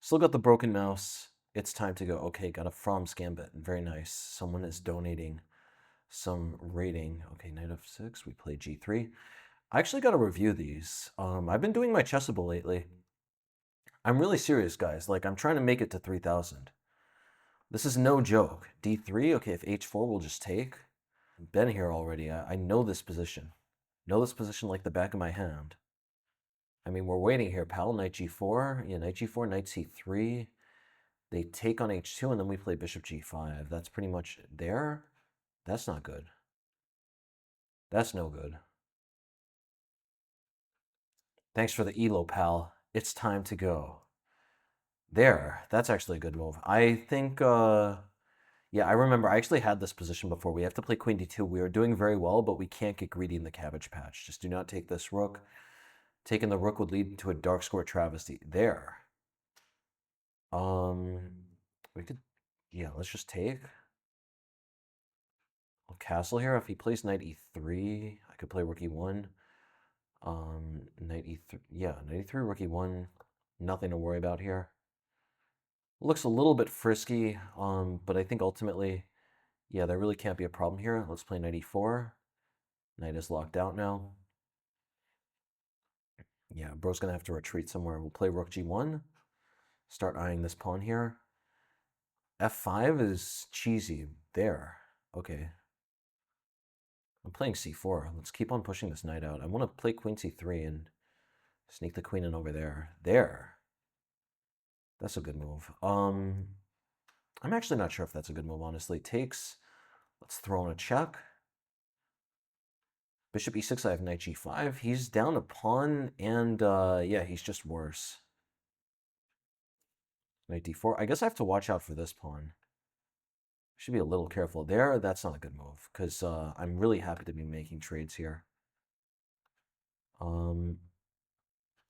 Still got the broken mouse. It's time to go. Okay, got a From's Gambit. Very nice. Someone is donating some rating. Okay, knight f6. We play g3. I actually got to review these. I've been doing my chessable lately. I'm really serious, guys. Like, I'm trying to make it to 3,000. This is no joke. d3. Okay, if h4, we'll just take. I've been here already. I know this position. Know this position like the back of my hand. I mean, we're waiting here, pal. Knight g4. Yeah, knight g4, knight c3. They take on h2, and then we play bishop g5. That's pretty much there. That's not good. That's no good. Thanks for the elo, pal. It's time to go. There. That's actually a good move. I think, yeah, I remember I actually had this position before. We have to play queen d2. We are doing very well, but we can't get greedy in the cabbage patch. Just do not take this rook. Taking the rook would lead to a dark square travesty. There. We could, yeah, let's just take. I'll castle here. If he plays knight e3, I could play rook e1. Knight e3, yeah, knight e3, rook e1. Nothing to worry about here. Looks a little bit frisky, but I think ultimately, yeah, there really can't be a problem here. Let's play knight e4. Knight is locked out now. Yeah, bro's gonna have to retreat somewhere. We'll play rook g1. Start eyeing this pawn here. f5 is cheesy. There. Okay. I'm playing c4. Let's keep on pushing this knight out. I want to play queen c3 and sneak the queen in over there. There. That's a good move. I'm actually not sure if that's a good move, honestly. Takes. Let's throw in a check. Bishop e6, I have knight g5. He's down a pawn, and yeah, he's just worse. Knight d4. I guess I have to watch out for this pawn. Should be a little careful there. That's not a good move, because I'm really happy to be making trades here.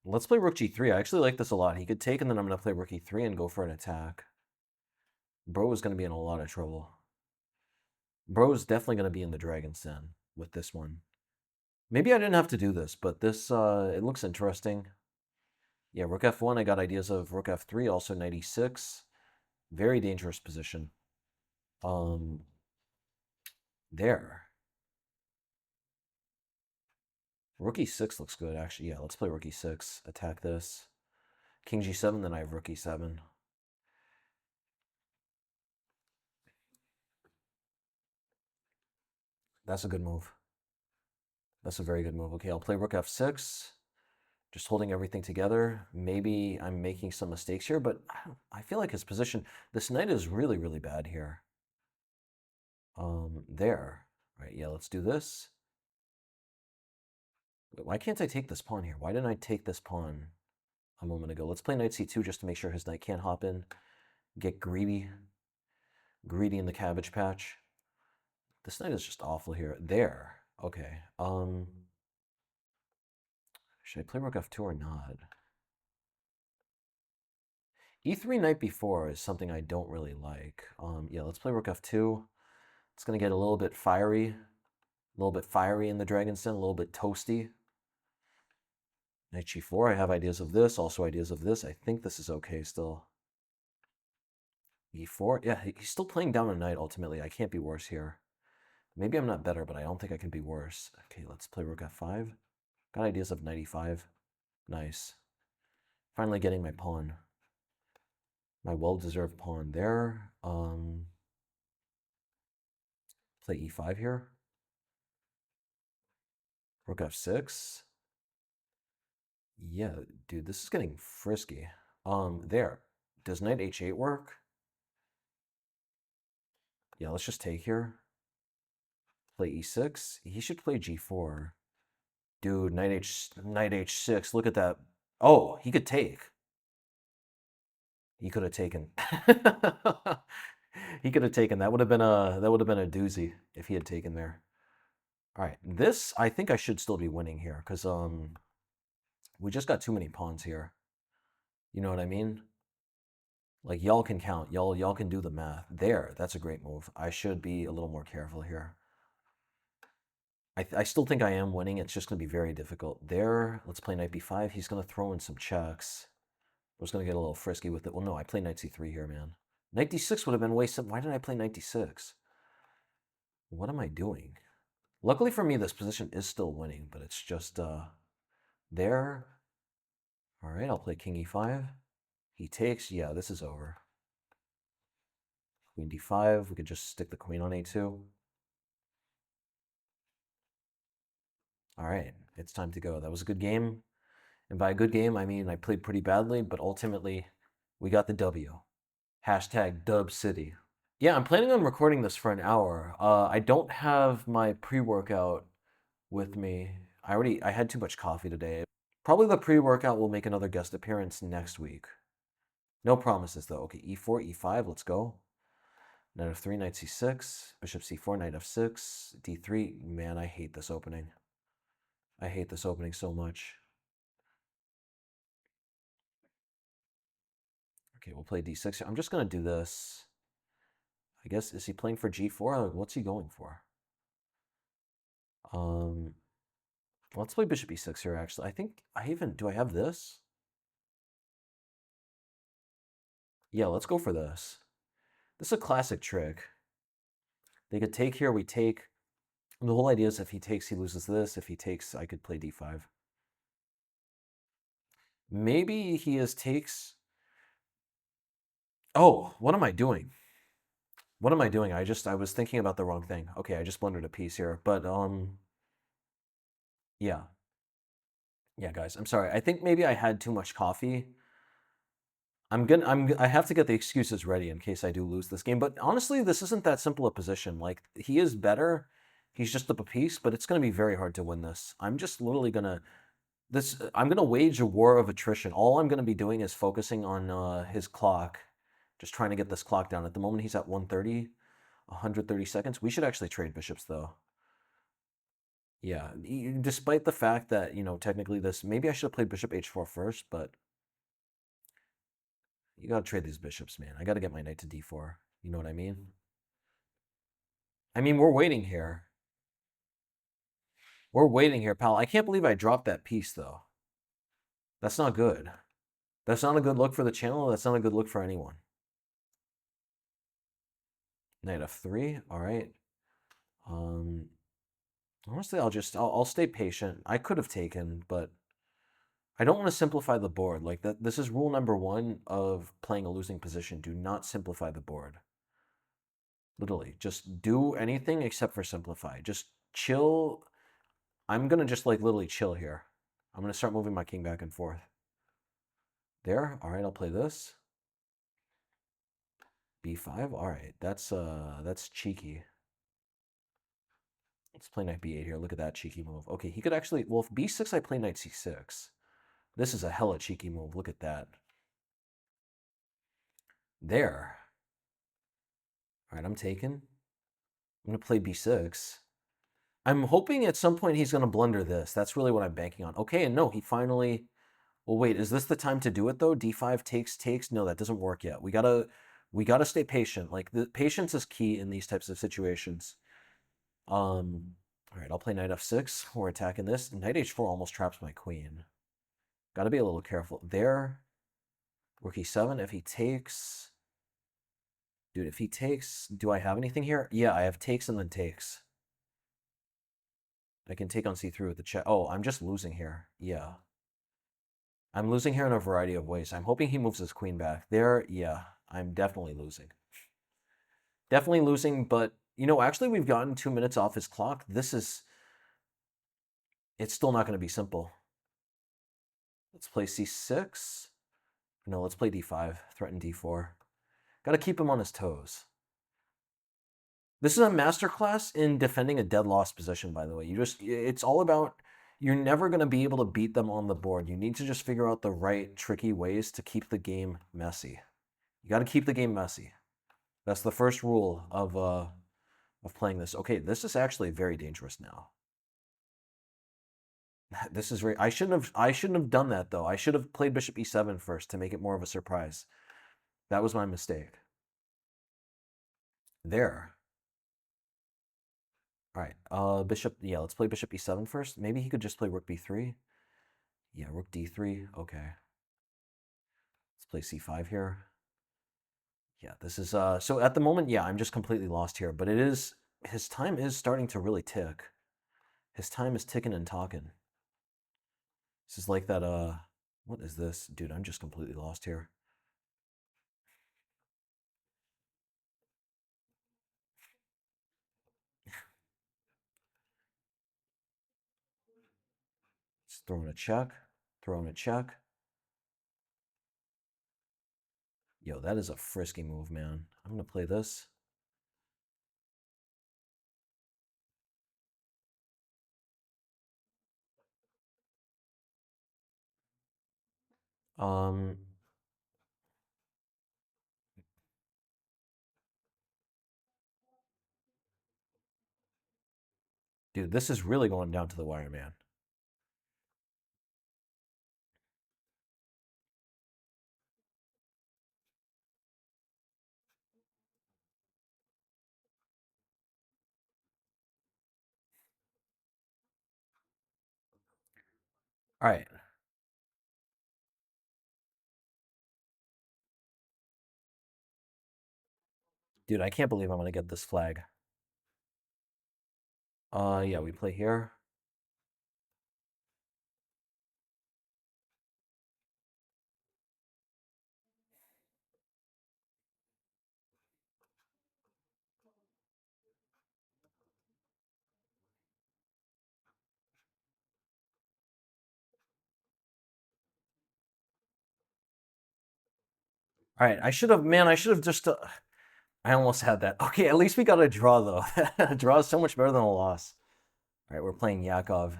Let's play rook g3. I actually like this a lot. He could take, and then I'm going to play rook e3 and go for an attack. Bro is going to be in a lot of trouble. Bro is definitely going to be in the Dragon's Den with this one. Maybe I didn't have to do this, but this, it looks interesting. Yeah, rook f1, I got ideas of rook f3, also knight e6. Very dangerous position. There. Rook e6 looks good, actually. Yeah, let's play rook e6. Attack this. King g7, then I have rook e7. That's a good move. That's a very good move. Okay, I'll play rook f6. Just holding everything together. Maybe I'm making some mistakes here, but I feel like his position, this knight is really, really bad here. There. All right, yeah, let's do this. Wait, why can't I take this pawn here? Why didn't I take this pawn a moment ago? Let's play knight c2 just to make sure his knight can't hop in. Get greedy. Greedy in the cabbage patch. This knight is just awful here. There. Okay. Should I play rook f2 or not? e3 knight b4 is something I don't really like. Yeah, let's play rook f2. It's going to get a little bit fiery. A little bit fiery in the Dragon's Den, a little bit toasty. Knight g4, I have ideas of this, also ideas of this. I think this is okay still. e4, yeah, he's still playing down a knight ultimately. I can't be worse here. Maybe I'm not better, but I don't think I can be worse. Okay, let's play rook f5. Got ideas of knight e5. Nice. Finally getting my pawn. My well-deserved pawn there. Play e5 here. Rook f6. Yeah, dude, this is getting frisky. There. Does knight h8 work? Yeah, let's just take here. Play e6. He should play g4. Dude, knight h6. Look at that. Oh, he could take. He could have taken. He could have taken. That would have been a doozy if he had taken there. All right, this I think I should still be winning here because we just got too many pawns here. You know what I mean? Like y'all can count. Y'all can do the math. There, that's a great move. I should be a little more careful here. I still think I am winning. It's just going to be very difficult. There, let's play knight b5. He's going to throw in some checks. was going to get a little frisky with it. Well, no, I play knight c3 here, man. Knight d6 would have been way simple. Why did I play knight d6? What am I doing? Luckily for me, this position is still winning, but it's just there. All right, I'll play king e5. He takes. Yeah, this is over. Queen d5. We could just stick the queen on a2. All right, it's time to go. That was a good game. And by a good game, I mean I played pretty badly, but ultimately we got the W. Hashtag Dub City. Yeah, I'm planning on recording this for an hour. I don't have my pre-workout with me. I had too much coffee today. Probably the pre-workout will make another guest appearance next week. No promises though. Okay, e4, e5, let's go. Knight f3, knight c6, bishop c4, knight f6, d3. Man, I hate this opening. I hate this opening so much. Okay, we'll play d6. I'm just going to do this. I guess, is he playing for g4? What's he going for? Let's play bishop e6 here, actually. I think do I have this? Yeah, let's go for this. This is a classic trick. They could take here, we take. And the whole idea is if he takes, he loses this. If he takes, I could play d5. Maybe he takes. Oh, what am I doing? What am I doing? I was thinking about the wrong thing. Okay, I just blundered a piece here. But yeah. Yeah, guys, I'm sorry. I think maybe I had too much coffee. I have to get the excuses ready in case I do lose this game. But honestly, this isn't that simple a position. Like, he is better. He's just up a piece, but it's going to be very hard to win this. I'm just literally going to I'm going to wage a war of attrition. All I'm going to be doing is focusing on his clock, just trying to get this clock down. At the moment, he's at 130, 130 seconds. We should actually trade bishops, though. Yeah, despite the fact that, technically maybe I should have played bishop h4 first, but you got to trade these bishops, man. I got to get my knight to d4. You know what I mean? I mean, we're waiting here. We're waiting here, pal. I can't believe I dropped that piece, though. That's not good. That's not a good look for the channel. That's not a good look for anyone. Knight f3. All right. Honestly, I'll stay patient. I could have taken, but I don't want to simplify the board. Like that. This is rule number 1 of playing a losing position. Do not simplify the board. Literally, just do anything except for simplify. Just chill. I'm gonna just literally chill here. I'm gonna start moving my king back and forth. There. All right, I'll play this. b5. All right, that's cheeky. Let's play knight b8 here. Look at that cheeky move. Okay, he could actually. Well, if b6, I play knight c6. This is a hella cheeky move. Look at that. There. All right, I'm taken. I'm going to play b6. I'm hoping at some point he's going to blunder this. That's really what I'm banking on. Okay, and no, he finally... Well, wait, is this the time to do it, though? d5 takes. No, that doesn't work yet. We gotta stay patient. Like, the patience is key in these types of situations. All right, I'll play knight f6. We're attacking this. Knight h4 almost traps my queen. Got to be a little careful. There. Rook e7. If he takes... Dude, if he takes... Do I have anything here? Yeah, I have takes and then takes. I can take on c3 with the check. Oh, I'm just losing here. Yeah. I'm losing here in a variety of ways. I'm hoping he moves his queen back. There, yeah. I'm definitely losing. Definitely losing, but... actually, we've gotten 2 minutes off his clock. It's still not going to be simple. Let's play c6. No, let's play d5. Threaten d4. Got to keep him on his toes. This is a masterclass in defending a dead loss position, by the way. It's all about, you're never going to be able to beat them on the board. You need to just figure out the right tricky ways to keep the game messy. You got to keep the game messy. That's the first rule of playing this. Okay, this is actually very dangerous now. This is very... I shouldn't have done that, though. I should have played bishop e7 first to make it more of a surprise. That was my mistake. There. All right, bishop... Yeah, let's play bishop e7 first. Maybe he could just play rook b3. Yeah, rook d3. Okay. play c5 here. Yeah, this is so at the moment, yeah, I'm just completely lost here, but it is his time is starting to really tick. His time is ticking and talking. This is like that what is this? Dude, I'm just completely lost here. Just throwing a check, throwing a check. Yo, that is a frisky move, man. I'm gonna play this. Um, dude, this is really going down to the wire, man. All right. Dude, I can't believe I'm gonna get this flag. Yeah, we play here. All right, I should have, man, I should have just, I almost had that. Okay, at least we got a draw, though. A draw is so much better than a loss. All right, we're playing Yakov.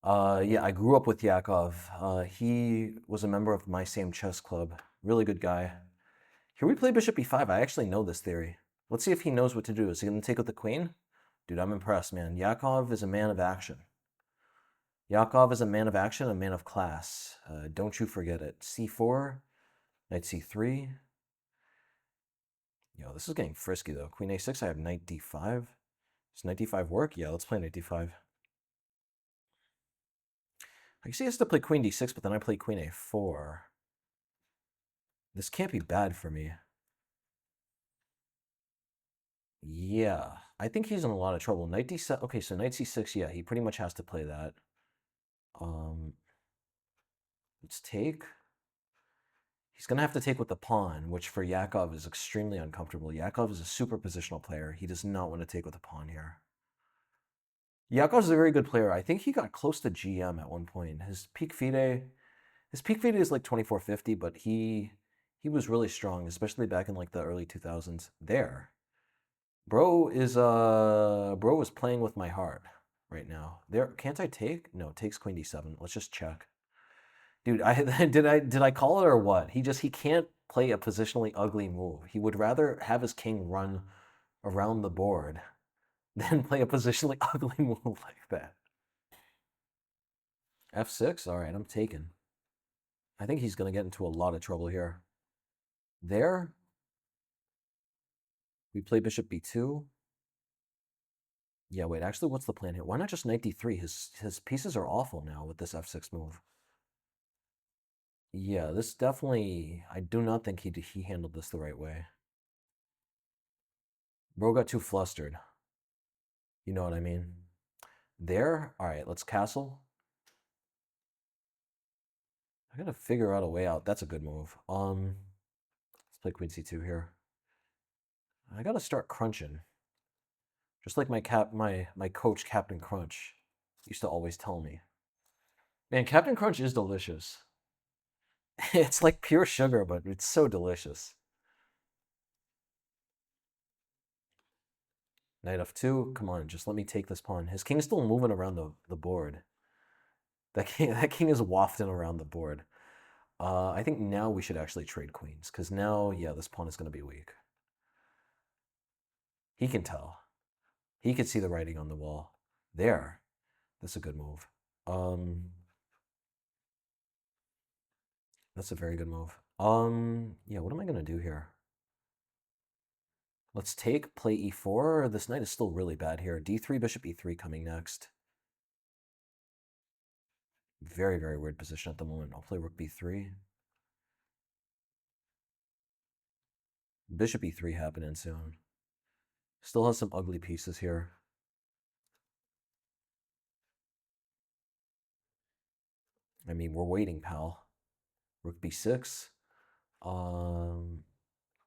Yeah, I grew up with Yakov. He was a member of my same chess club. Really good guy. Here we play bishop e5. I actually know this theory. Let's see if he knows what to do. Is he going to take with the queen? Dude, I'm impressed, man. Yakov is a man of action. Yakov is a man of action, a man of class. Don't you forget it. c4, knight c3. Yo, this is getting frisky, though. Queen a6, I have knight d5. Does knight d5 work? Yeah, let's play knight d5. I guess he has to play queen d6, but then I play queen a4. This can't be bad for me. Yeah, I think he's in a lot of trouble. Knight d7. Okay, so knight c6. Yeah, he pretty much has to play that. Um, let's take. He's gonna have to take with the pawn, which for Yakov is extremely uncomfortable. Yakov is a super positional player. He does not want to take with the pawn here. Yakov's a very good player. I think he got close to GM at one point. His peak FIDE is like 2450, but he was really strong, especially back in like the early 2000s. There. Bro is playing with my heart right now. There, can't I take? No, takes queen d7. Let's just check. Dude, did I call it or what? He can't play a positionally ugly move. He would rather have his king run around the board than play a positionally ugly move like that. F6? All right, I'm taken. I think he's going to get into a lot of trouble here. There, we play bishop b2. Yeah, wait, actually, what's the plan here? Why not just knight d3? His pieces are awful now with this f6 move. Yeah, this definitely, I do not think he handled this the right way. Bro got too flustered. You know what I mean? There, all right, let's castle. I gotta figure out a way out. That's a good move. Let's play queen c2 here. I gotta start crunching. Just like my coach, Captain Crunch, used to always tell me. Man, Captain Crunch is delicious. It's like pure sugar, but it's so delicious. Knight f2. Come on, just let me take this pawn. His king's still moving around the board. That king is wafting around the board. I think now we should actually trade queens, because now, yeah, this pawn is going to be weak. He can tell. He can see the writing on the wall. There. That's a good move. That's a very good move. Yeah, what am I going to do here? Let's take, play e4. This knight is still really bad here. d3, bishop e3 coming next. Very, very weird position at the moment. I'll play rook b3. Bishop e3 happening soon. Still has some ugly pieces here. I mean, we're waiting, pal. Rook b6.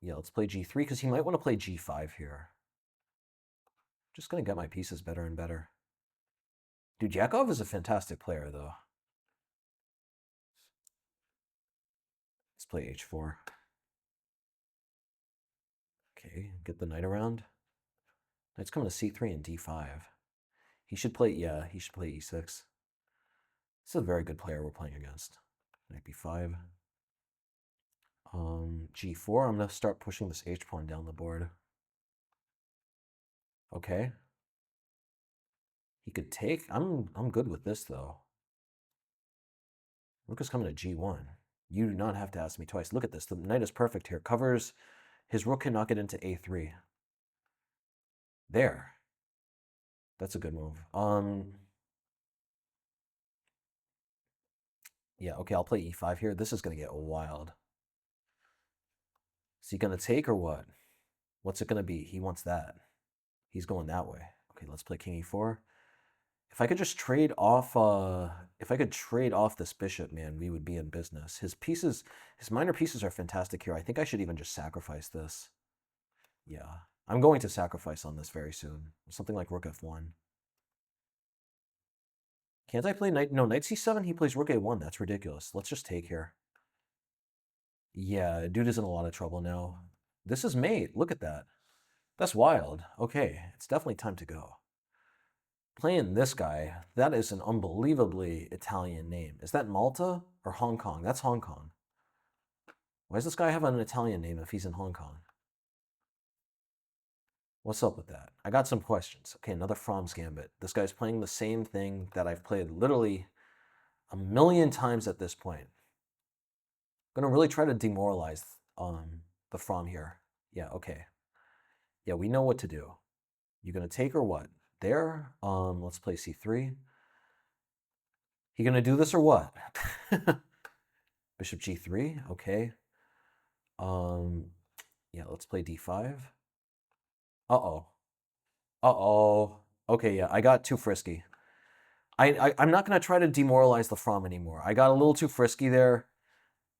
Yeah, let's play g3 because he might want to play g5 here. Just gonna get my pieces better and better. Dude, Yakov is a fantastic player, though. Let's play h4. Okay, get the knight around. Knight's coming to c3 and d5. He should play, yeah, he should play e6. This is a very good player we're playing against. Knight b5. G4, I'm going to start pushing this h-pawn down the board. Okay. He could take, I'm good with this, though. Rook is coming to g1. You do not have to ask me twice. Look at this. The knight is perfect here. Covers, his rook cannot get into a3. There. That's a good move. Yeah, okay, I'll play e5 here. This is going to get wild. Is he going to take or what? What's it going to be? He wants that. He's going that way. Okay, let's play king e4. If I could just trade off, if I could trade off this bishop, man, we would be in business. His pieces, his minor pieces are fantastic here. I think I should even just sacrifice this. Yeah, I'm going to sacrifice on this very soon. Something like rook f1. Can't I play knight? No, knight c7, he plays rook a1. That's ridiculous. Let's just take here. Yeah, dude is in a lot of trouble now. This is mate. Look at that. That's wild. Okay, it's definitely time to go. Playing this guy, that is an unbelievably Italian name. Is that Malta or Hong Kong? That's Hong Kong. Why does this guy have an Italian name if he's in Hong Kong? What's up with that? I got some questions. Okay, another From's Gambit. This guy's playing the same thing that I've played literally a million times at this point. I'm going to really try to demoralize the From here. Yeah, okay. Yeah, we know what to do. You going to take or what? There. Let's play c3. He going to do this or what? Bishop g3. Okay. Yeah, let's play d5. Uh-oh. Uh-oh. Okay, yeah, I got too frisky. I'm not going to try to demoralize the From anymore. I got a little too frisky there.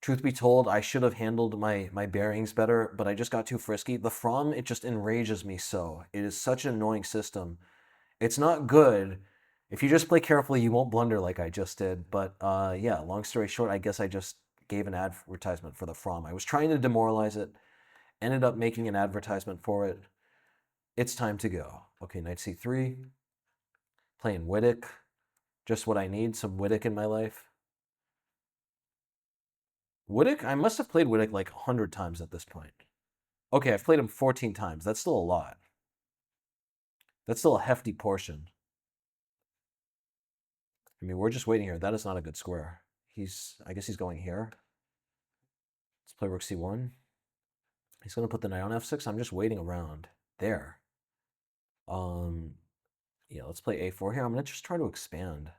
Truth be told, I should have handled my bearings better, but I just got too frisky. The From, it just enrages me so. It is such an annoying system. It's not good. If you just play carefully, you won't blunder like I just did. But yeah, long story short, I guess I just gave an advertisement for the From. I was trying to demoralize it, ended up making an advertisement for it. It's time to go. Okay, knight c3. Playing Witik. Just what I need, some Witik in my life. Witik? I must have played Witik like 100 times at this point. Okay, I've played him 14 times. That's still a lot. That's still a hefty portion. I mean, we're just waiting here. That is not a good square. I guess he's going here. Let's play rook c1. He's going to put the knight on f6. I'm just waiting around. There. Yeah, let's play a4 here. I'm going to just try to expand.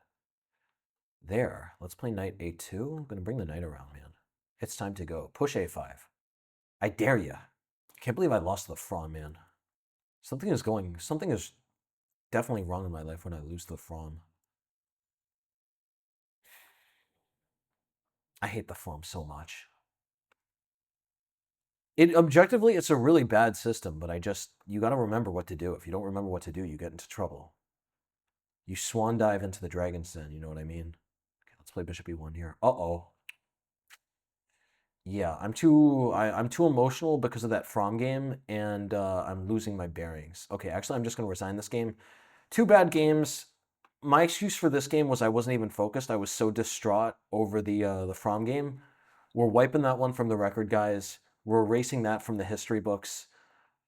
There. Let's play knight a2. I'm going to bring the knight around, man. It's time to go. Push a5. I dare you. I can't believe I lost the From, man. Something is definitely wrong in my life when I lose the From. I hate the From so much. Objectively, it's a really bad system, but you got to remember what to do. If you don't remember what to do, you get into trouble. You swan dive into the Dragon's Den, you know what I mean? Okay, let's play Bishop e1 here. Uh-oh. Yeah, I'm too emotional because of that From game, and I'm losing my bearings. Okay, actually, I'm just going to resign this game. 2 bad games. My excuse for this game was I wasn't even focused. I was so distraught over the From game. We're wiping that one from the record, guys. We're erasing that from the history books.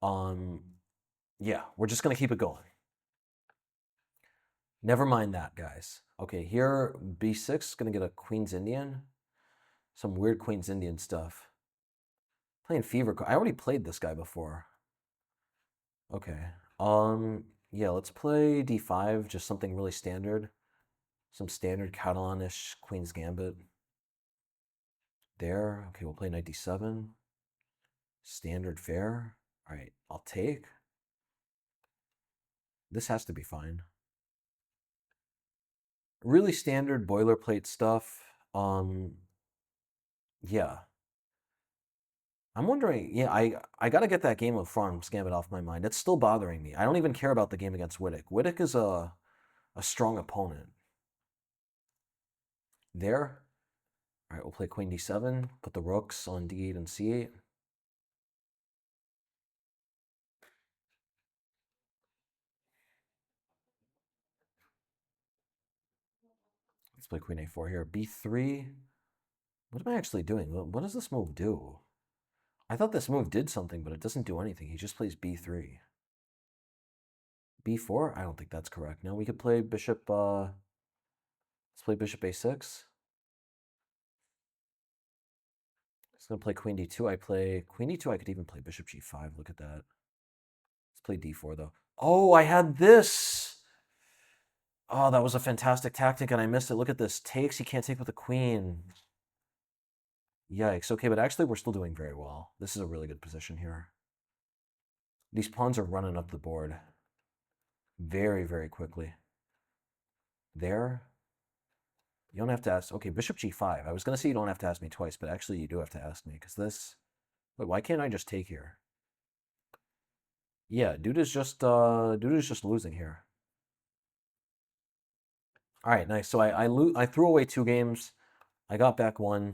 Yeah, we're just going to keep it going. Never mind that, guys. Okay, here, b6, going to get a Queen's Indian. Some weird Queen's Indian stuff. Playing Fever. I already played this guy before. Okay. Yeah, let's play d5, just something really standard. Some standard Catalan-ish Queen's Gambit. There. Okay, we'll play knight d7. Standard fare. All right, I'll take. This has to be fine. Really standard boilerplate stuff. Yeah. I'm wondering, yeah, I got to get that game of Farms Gambit off my mind. It's still bothering me. I don't even care about the game against Witik. Witik is a strong opponent. There. All right, we'll play Queen D7, put the rooks on D8 and C8. Let's play Queen A4 here. B3. What am I actually doing? What does this move do? I thought this move did something, but it doesn't do anything. He just plays B3. B4? I don't think that's correct. No, we could play bishop, let's play bishop A6. He's going to play queen D2. I play queen D2. I could even play bishop G5. Look at that. Let's play D4, though. Oh, I had this! Oh, that was a fantastic tactic, and I missed it. Look at this. Takes. He can't take with the queen. Yikes. Okay, but actually we're still doing very well. This is a really good position here. These pawns are running up the board very, very quickly. There. You don't have to ask. Okay, bishop G5. I was going to say you don't have to ask me twice, but actually you do have to ask me, because this... Wait, why can't I just take here? Yeah, dude is just losing here. All right, nice. So I threw away 2 games. I got back 1.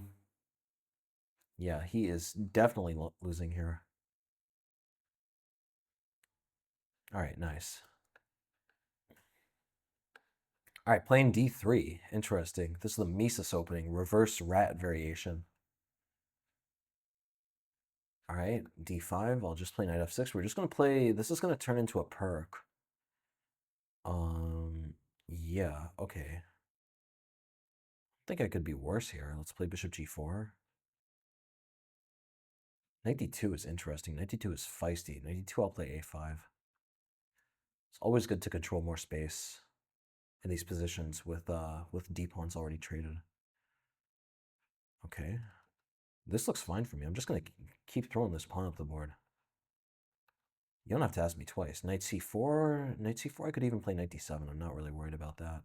Yeah, he is definitely losing here. All right, nice. All right, playing D3. Interesting. This is the Mises opening, reverse rat variation. All right, D5. I'll just play knight F6. We're just going to play... This is going to turn into a Pirc. Yeah, okay. I think I could be worse here. Let's play bishop G4. Knight D2 is interesting. Knight D2 is feisty. Knight D2, I'll play A5. It's always good to control more space in these positions with D pawns already traded. Okay. This looks fine for me. I'm just going to keep throwing this pawn up the board. You don't have to ask me twice. Knight C4. Knight C4, I could even play Knight D7. I'm not really worried about that.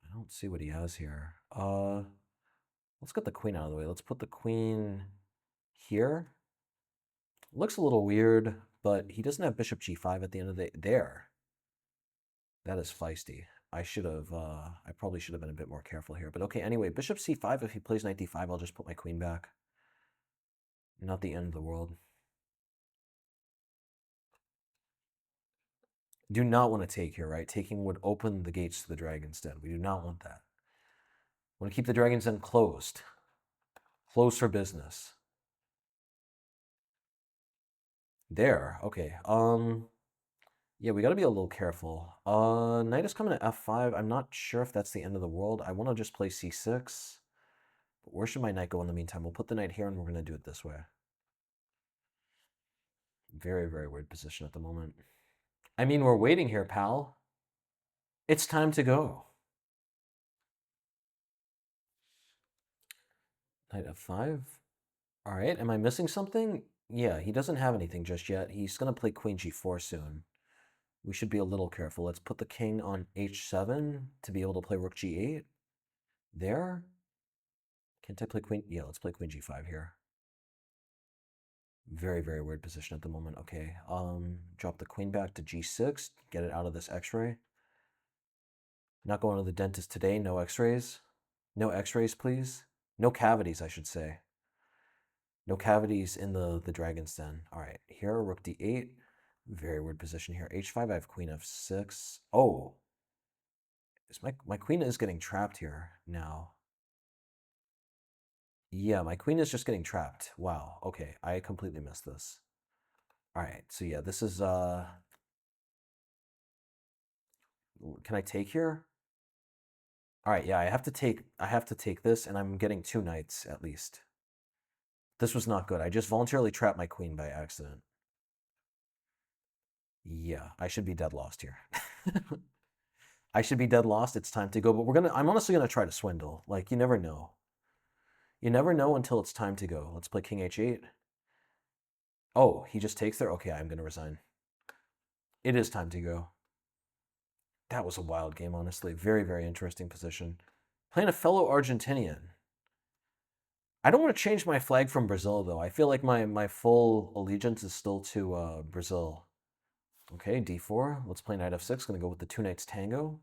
I don't see what he has here. Let's get the queen out of the way. Let's put the queen here. Looks a little weird, but he doesn't have bishop G5 at the end of the... There. That is feisty. I probably should have been a bit more careful here. But okay, anyway, bishop C5. If he plays Knight D5, I'll just put my queen back. Not the end of the world. Do not want to take here, right? Taking would open the gates to the dragon's den. We do not want that. Want to keep the dragon's den closed. Closed for business. There. Okay. Yeah, we got to be a little careful. Knight is coming to F5. I'm not sure if that's the end of the world. I want to just play C6. But where should my knight go in the meantime? We'll put the knight here, and we're going to do it this way. Very, very weird position at the moment. I mean, we're waiting here, pal. It's time to go. Knight F5. All right, am I missing something? Yeah, he doesn't have anything just yet. He's going to play Queen G4 soon. We should be a little careful. Let's put the king on H7 to be able to play Rook G8. There. Can't I play Queen? Yeah, let's play Queen G5 here. Very, very weird position at the moment. Okay, drop the queen back to G6. Get it out of this X-ray. Not going to the dentist today. No X-rays. No X-rays, please. No cavities, I should say. No cavities in the dragon's den. All right, here, Rook D8. Very weird position here. H5, I have Queen F6. Oh, my queen is getting trapped here now. Yeah, my queen is just getting trapped. Wow, okay, I completely missed this. All right, so yeah, this is, can I take here? All right, yeah, I have to take this, and I'm getting 2 knights at least. This was not good. I just voluntarily trapped my queen by accident. Yeah, I should be dead lost here. I should be dead lost. It's time to go, but I'm honestly gonna try to swindle. Like, you never know. You never know until it's time to go. Let's play king h8. Oh, he just takes there? Okay, I'm going to resign. It is time to go. That was a wild game, honestly. Very, very interesting position. Playing a fellow Argentinian. I don't want to change my flag from Brazil, though. I feel like my full allegiance is still to Brazil. Okay, d4. Let's play knight f6. Going to go with the two knights tango.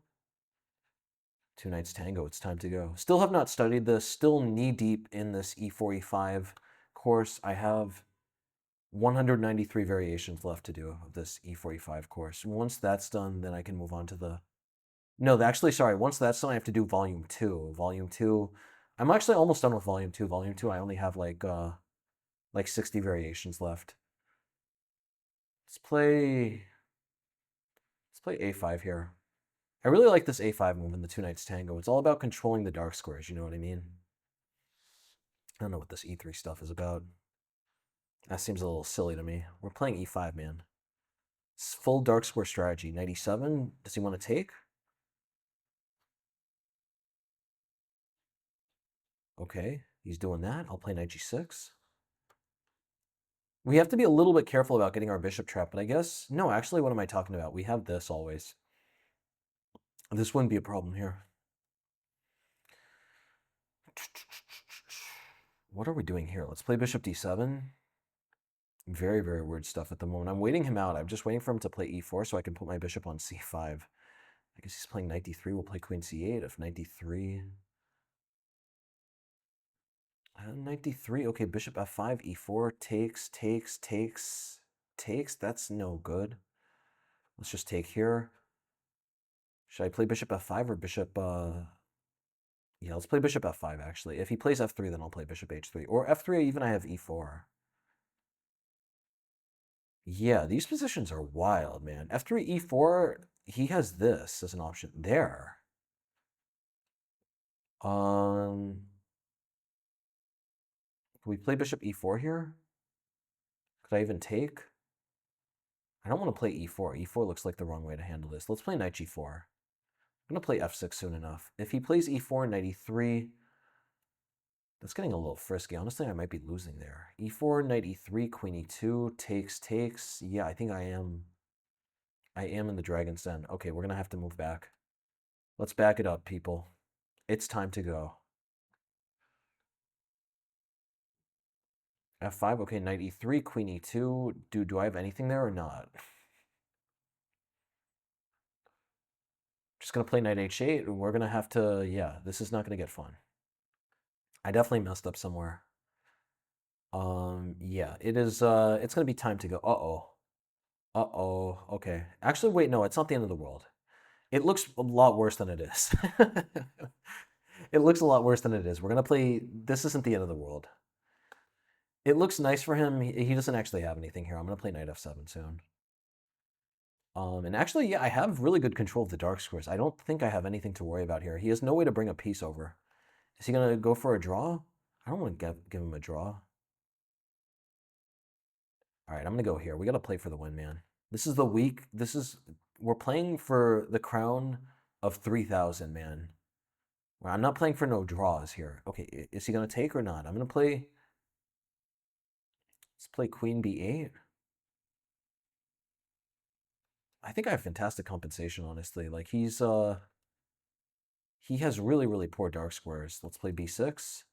Two knights tango. It's time to go. Still have not studied this. Still knee-deep in this e4, e5 course. I have 193 variations left to do of this e4, e5 course. Once that's done, then I can move on to the... No, actually, sorry. Once that's done, I have to do volume 2. Volume 2... I'm actually almost done with volume 2. Volume 2, I only have like 60 variations left. Let's play a5 here. I really like this a5 move in the two knights tango. It's all about controlling the dark squares, you know what I mean? I don't know what this e3 stuff is about. That seems a little silly to me. We're playing e5, man. It's full dark square strategy. Knight e7, does he want to take? Okay, he's doing that. I'll play knight g6. We have to be a little bit careful about getting our bishop trapped, but I guess... No, actually, what am I talking about? We have this always. This wouldn't be a problem here. What are we doing here? Let's play bishop d7. Very, very weird stuff at the moment. I'm waiting him out. I'm just waiting for him to play e4 so I can put my bishop on c5. I guess he's playing knight d3. We'll play queen c8. If knight d3... knight d3. Okay, bishop f5, e4. Takes. That's no good. Let's just take here. Should I play bishop f5 or bishop... Yeah, let's play bishop f5, actually. If he plays f3, then I'll play bishop h3. Or f3, even I have e4. Yeah, these positions are wild, man. f3, e4, he has this as an option there. Can we play bishop e4 here? Could I even take? I don't want to play e4. e4 looks like the wrong way to handle this. Let's play knight g4. I'm going to play f6 soon enough. If he plays e4, knight e3, that's getting a little frisky. Honestly, I might be losing there. e4, knight e3, queen e2, takes. Yeah, I think I am in the dragon's den. Okay, we're going to have to move back. Let's back it up, people. It's time to go. f5, okay, knight e3, queen e2. Do I have anything there or not? Just going to play knight h8. We're going to have to, yeah, this is not going to get fun. I definitely messed up somewhere. Yeah, it is, it's going to be time to go. Uh-oh. Okay. Actually, wait, no, it's not the end of the world. It looks a lot worse than it is. It looks a lot worse than it is. We're going to play, this isn't the end of the world. It looks nice for him. He doesn't actually have anything here. I'm going to play knight f7 soon. And actually, yeah, I have really good control of the dark squares. I don't think I have anything to worry about here. He has no way to bring a piece over. Is he going to go for a draw? I don't want to give him a draw. All right, I'm going to go here. We got to play for the win, man. This is the week. We're playing for the crown of 3,000, man. I'm not playing for no draws here. Okay, is he going to take or not? I'm going to play... Let's play queen b8. I think I have fantastic compensation, honestly. Like, he has really, really poor dark squares. Let's play b6.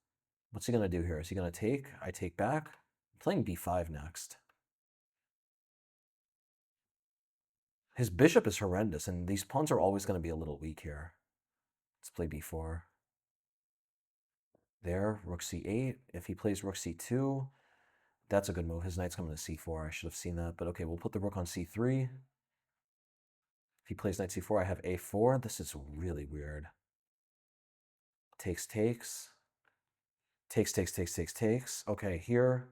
What's he going to do here? Is he going to take? I take back. I'm playing b5 next. His bishop is horrendous, and these pawns are always going to be a little weak here. Let's play b4. There, rook c8. If he plays rook c2, that's a good move. His knight's coming to c4. I should have seen that, but okay, we'll put the rook on c3. If he plays knight c4, I have a4. This is really weird. Takes. Okay, here.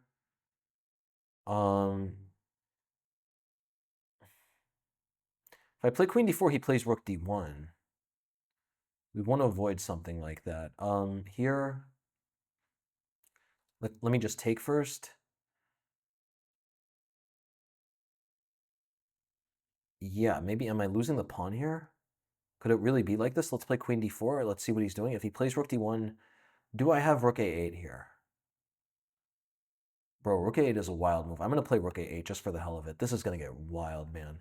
If I play queen d4, he plays rook d1. We want to avoid something like that. Here, let me just take first. Yeah, maybe am I losing the pawn here? Could it really be like this? Let's play queen d4. Let's see what he's doing. If he plays rook d1, Do I have rook a8 here? Bro, rook a8 is a wild move. I'm going to play rook a8 just for the hell of it. This is going to get wild, man.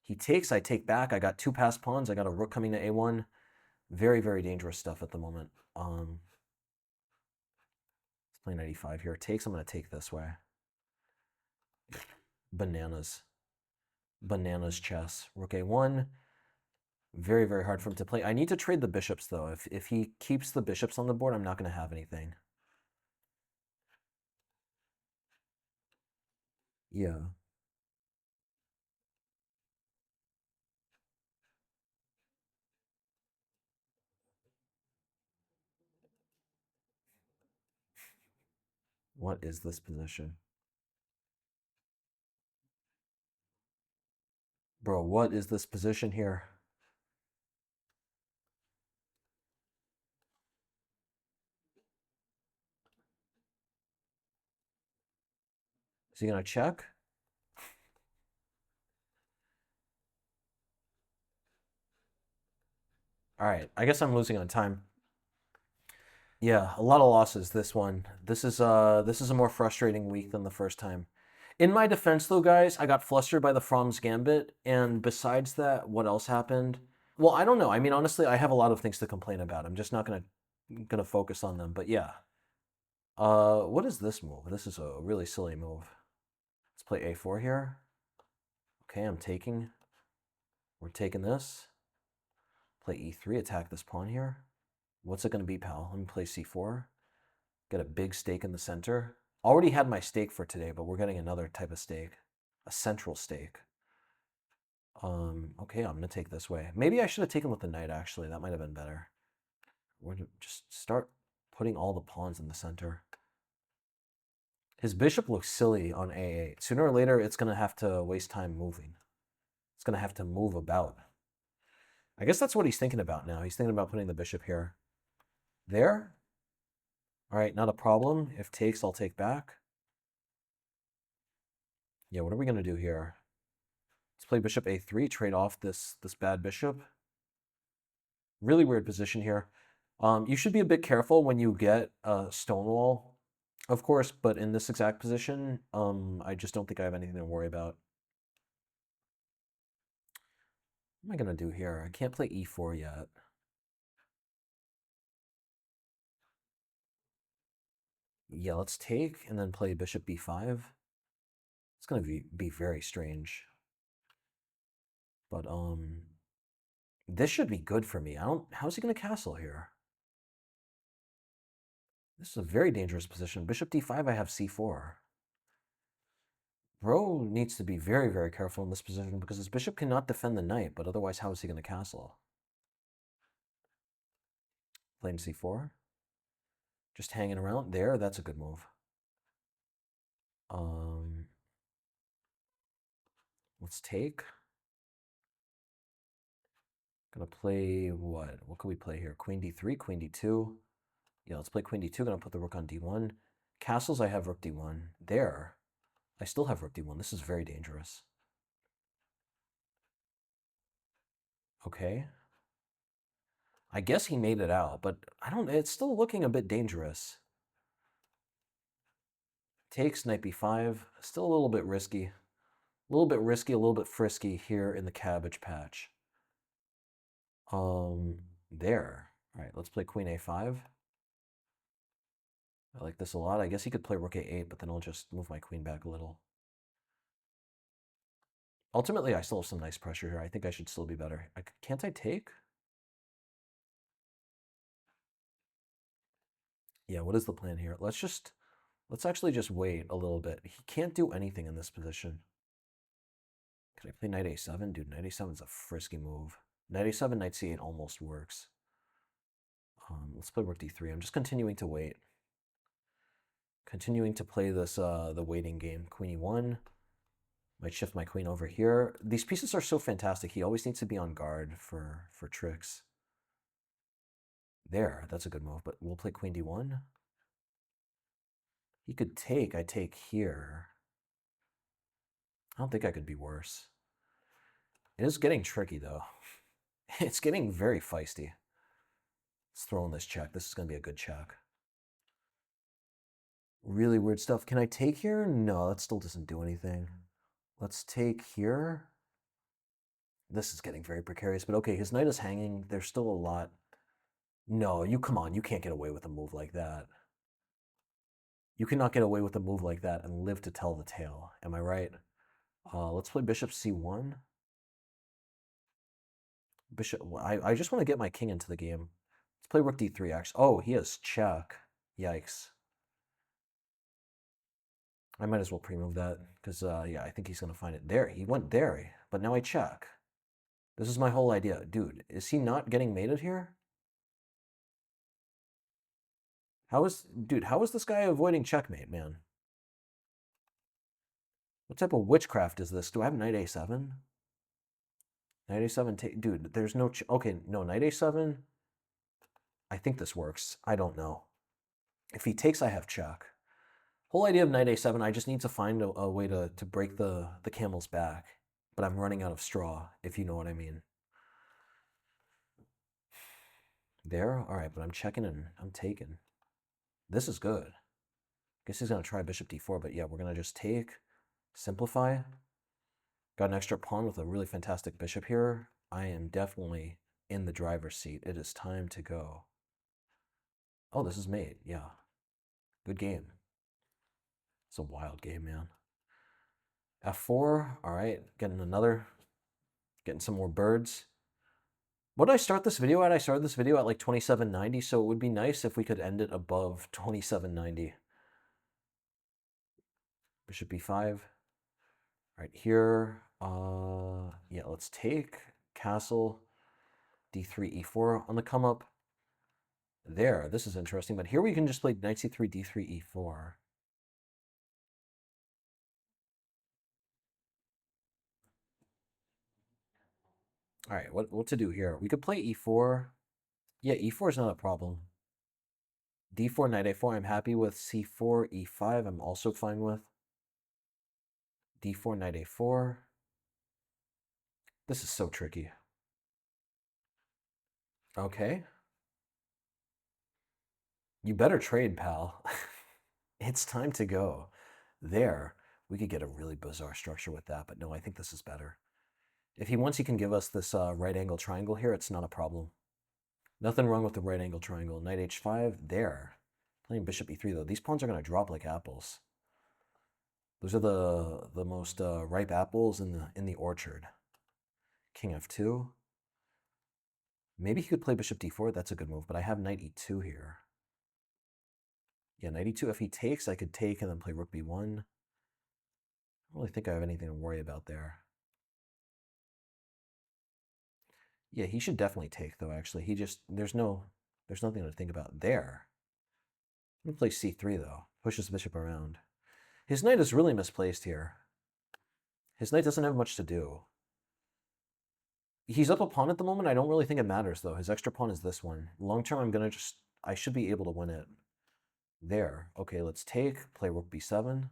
He takes, I take back. I got two passed pawns. I got a rook coming to a1. Very, very dangerous stuff at the moment. Let's play knight e5 here. Takes, I'm going to take this way. Bananas. Bananas chess. Rook a1. Very, very hard for him to play. I need to trade the bishops, though. If he keeps the bishops on the board, I'm not going to have anything. Yeah. What is this position? Bro, what is this position here? Is he going to check? All right, I guess I'm losing on time. Yeah, a lot of losses this one. This is a more frustrating week than the first time. In my defense though, guys, I got flustered by the From's Gambit, and besides that, what else happened? Well, I don't know. I mean, honestly, I have a lot of things to complain about. I'm just not gonna focus on them. But yeah. What is this move? This is a really silly move. Let's play a4 here. Okay, I'm taking. We're taking this. Play e3, attack this pawn here. What's it going to be, pal? Let me play c4. Get a big stake in the center. Already had my stake for today, but we're getting another type of stake. A central stake. Okay, I'm going to take this way. Maybe I should have taken with the knight, actually. That might have been better. We're going to just start putting all the pawns in the center. His bishop looks silly on a8. Sooner or later, it's going to have to waste time moving. It's going to have to move about. I guess that's what he's thinking about now. He's thinking about putting the bishop here. There. All right, not a problem. If takes, I'll take back. Yeah, what are we going to do here? Let's play bishop a3, trade off this bad bishop. Really weird position here. You should be a bit careful when you get a stonewall, of course, but in this exact position, I just don't think I have anything to worry about. What am I going to do here? I can't play e4 yet. Yeah, let's take and then play bishop b5. It's going to be very strange. But this should be good for me. How's he going to castle here? This is a very dangerous position. Bishop d5, I have c4. Bro needs to be very, very careful in this position because his bishop cannot defend the knight, but otherwise how is he going to castle? Playing c4. Just hanging around there, that's a good move. Let's take. Gonna play what? What can we play here? Queen d3, queen d2. Yeah, let's play queen d2. Gonna put the rook on d1. Castles, I have rook d1. There, I still have rook d1. This is very dangerous. Okay. I guess he made it out, but it's still looking a bit dangerous. Takes knight b5. Still a little bit risky. A little bit risky, a little bit frisky here in the cabbage patch. There. All right, let's play queen a5. I like this a lot. I guess he could play rook a8, but then I'll just move my queen back a little. Ultimately, I still have some nice pressure here. I think I should still be better. Can't I take? Yeah, what is the plan here? Let's actually just wait a little bit. He can't do anything in this position. Can I play knight a7? Dude, knight a7 is a frisky move. Knight a7, knight c8 almost works. Let's play rook d3. I'm just continuing to wait. Continuing to play this the waiting game. Queen e1. Might shift my queen over here. These pieces are so fantastic. He always needs to be on guard for tricks. There, that's a good move, but we'll play queen d1. He could take, I take here. I don't think I could be worse. It is getting tricky, though. It's getting very feisty. Let's throw in this check. This is going to be a good check. Really weird stuff. Can I take here? No, that still doesn't do anything. Let's take here. This is getting very precarious, but okay, his knight is hanging. There's still a lot. No, come on. You can't get away with a move like that. You cannot get away with a move like that and live to tell the tale. Am I right? Let's play bishop c1. Bishop. I just want to get my king into the game. Let's play rook d3, actually. Oh, he has check. Yikes. I might as well pre-move that because, yeah, I think he's going to find it there. He went there, but now I check. This is my whole idea. Dude, is he not getting mated here? Dude, how is this guy avoiding checkmate, man? What type of witchcraft is this? Do I have knight a7? Knight a7, dude, there's no, okay, no, knight a7. I think this works. I don't know. If he takes, I have check. Whole idea of knight a7, I just need to find a way to break the camel's back. But I'm running out of straw, if you know what I mean. There? All right, but I'm checking and I'm taking. This is good. Guess he's going to try bishop d4, but yeah, we're going to just take, simplify. Got an extra pawn with a really fantastic bishop here. I am definitely in the driver's seat. It is time to go. Oh, this is mate. Yeah. Good game. It's a wild game, man. f4. All right, getting some more birds. What did I start this video at? I started this video at like 2790, so it would be nice if we could end it above 2790. Bishop b5. Right here. Yeah, let's take castle, d3, e4 on the come up. There, this is interesting, but here we can just play knight c3, d3, e4. All right, what to do here? We could play e4. Yeah, e4 is not a problem. d4, knight a4, I'm happy with. c4, e5, I'm also fine with. d4, knight a4. This is so tricky. Okay. You better trade, pal. It's time to go. There, we could get a really bizarre structure with that, but no, I think this is better. If once he can give us this right angle triangle here, it's not a problem. Nothing wrong with the right angle triangle. Knight h5, there. Playing bishop e3, though. These pawns are going to drop like apples. Those are the most ripe apples in the orchard. King f2. Maybe he could play bishop d4. That's a good move, but I have knight e2 here. Yeah, knight e2. If he takes, I could take and then play rook b1. I don't really think I have anything to worry about there. Yeah, he should definitely take, though, actually. There's nothing to think about there. I'm going to play c3, though. Pushes the bishop around. His knight is really misplaced here. His knight doesn't have much to do. He's up a pawn at the moment. I don't really think it matters, though. His extra pawn is this one. Long term, I should be able to win it. There. Okay, let's take, play rook b7.